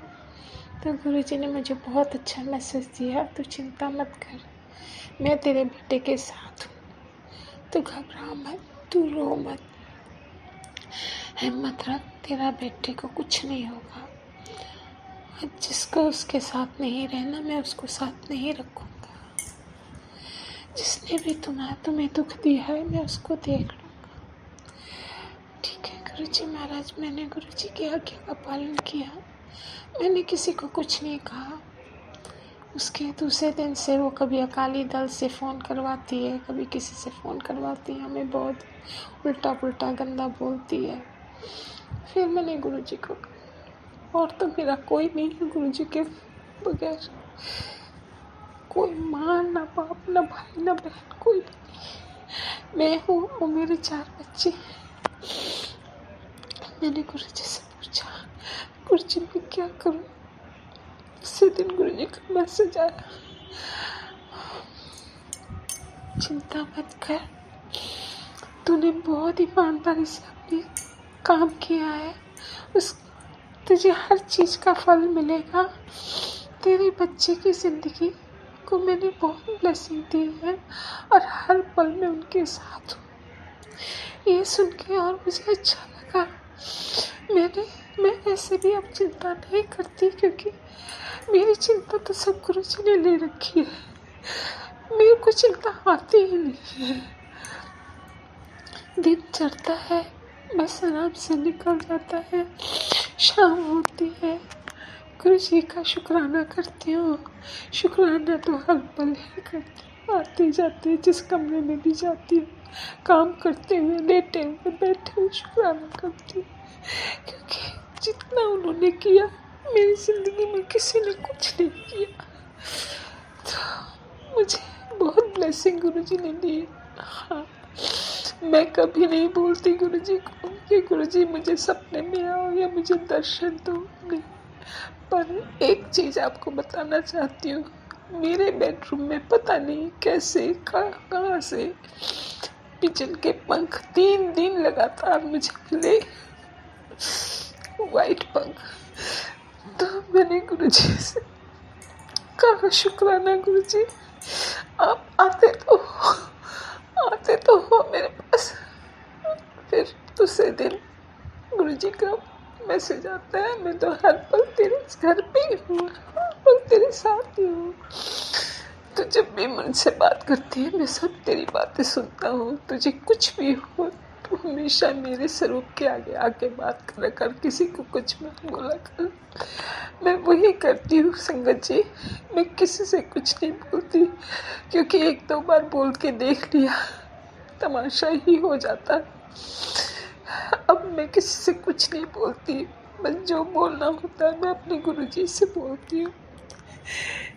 तो गुरुजी ने मुझे बहुत अच्छा मैसेज दिया, तू चिंता मत कर, मैं तेरे बेटे के साथ हूँ, तू घबरा मत, तू रो मत, हिम्मत रख, तेरा बेटे को कुछ नहीं होगा। जिसको उसके साथ नहीं रहना, मैं उसको साथ नहीं रखूँगा। जिसने भी तुम्हें दुख दिया है, मैं उसको देख लूँगा। ठीक है गुरुजी महाराज। मैंने गुरुजी की आज्ञा का पालन किया। मैंने किसी को कुछ नहीं कहा। उसके दूसरे दिन से वो कभी अकाली दल से फ़ोन करवाती है, कभी किसी से फ़ोन करवाती है, हमें बहुत उल्टा पुल्टा गंदा बोलती है। फिर मैंने गुरुजी को, और तो मेरा कोई नहीं है गुरुजी के बगैर कोई माँ, ना बाप, ना भाई, ना बहन, कोई भी नहीं। मैं हूँ और मेरे 4 बच्चे। मैंने गुरुजी से पूछा, गुरुजी मैं क्या करूँ? उसी दिन गुरुजी का मैसेज आया, चिंता मत कर, तूने बहुत ईमानदारी से अपने काम किया है, उस तुझे हर चीज का फल मिलेगा। तेरे बच्चे की जिंदगी को मैंने बहुत ब्लेसिंग दी है और हर पल में उनके साथ हूँ। ये सुन के और मुझे अच्छा लगा। मैं ऐसे भी अब चिंता नहीं करती, क्योंकि मेरी चिंता तो सब गुरुजी ने ले रखी है। मेरे को चिंता आती ही नहीं है। दिन चढ़ता है, बस आराम से निकल जाता है, शाम होती है, गुरुजी का शुक्राना करती हूँ। शुक्राना तो हर पल ही करती हूँ, आती जाती, जिस कमरे में भी जाती हूँ, काम करते हुए, लेटे हुए, बैठे हुए शुक्राना करती हूँ, क्योंकि जितना उन्होंने किया मेरी जिंदगी में किसी ने कुछ नहीं किया। तो मुझे बहुत ब्लेसिंग गुरुजी ने दी। हाँ, मैं कभी नहीं बोलती गुरुजी को कि गुरुजी मुझे सपने में आओ या मुझे दर्शन दो, नहीं। पर एक चीज आपको बताना चाहती हूँ, मेरे बेडरूम में पता नहीं कैसे कहाँ से पिजन के पंख 3 दिन लगातार मुझे मिले, वाइट पंख। तो मैंने गुरुजी से कहा, शुक्राना गुरुजी, आप आते तो हो मेरे पास। फिर दूसरे दिन गुरुजी का मैसेज आता है, मैं तो हर पल तेरे घर पे ही हूँ, हर पल तेरे साथ ही हूँ। तो जब भी मुझसे बात करती है, मैं सब तेरी बातें सुनता हूँ। तुझे कुछ भी हो तो हमेशा मेरे स्वरूप के आगे आके बात करा कर, किसी को कुछ मत बोला कर। मैं वही करती हूँ संगत जी, मैं किसी से कुछ नहीं बोलती, क्योंकि 1-2 बार बोल के देख लिया, तमाशा ही हो जाता। अब मैं किसी से कुछ नहीं बोलती, बस जो बोलना होता है मैं अपने गुरुजी से बोलती हूँ।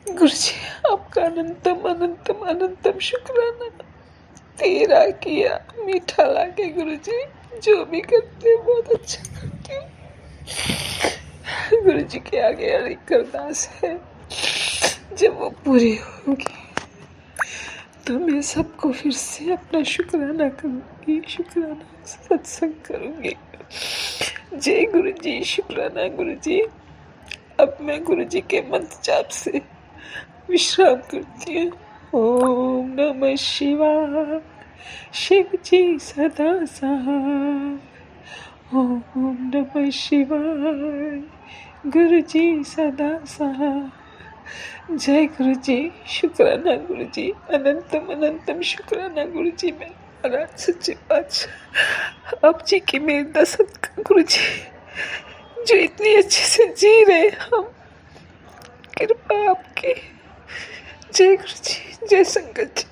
गुरुजी आपका अनंतम अनंतम अनंतम शुक्राना, तेरा किया मीठा लागे। गुरुजी जो भी करते हैं बहुत अच्छा करते हैं। गुरुजी के आगे एक अरदास है, जब वो पूरी होगी तो मैं सबको फिर से अपना शुक्राना करूँगी, शुक्राना सत्संग करूँगी। जय गुरुजी, शुक्राना गुरुजी। अब मैं गुरुजी के मंत्र जाप से विश्राम करती हूँ। ओम नमः शिवाय, शिव जी सदा सहाय। ओम नमः शिवाय, गुरुजी सदा सहाय। जय गुरुजी, शुक्राना गुरुजी, अनंतम अनंतम शुक्राना गुरुजी। मैं महाराज सच्चे पातशाह आप जी की मेरे दशरथ का गुरुजी, जो इतनी अच्छे से जी रहे हम, कृपा आपकी। जय गुरुजी, जय संगत जी।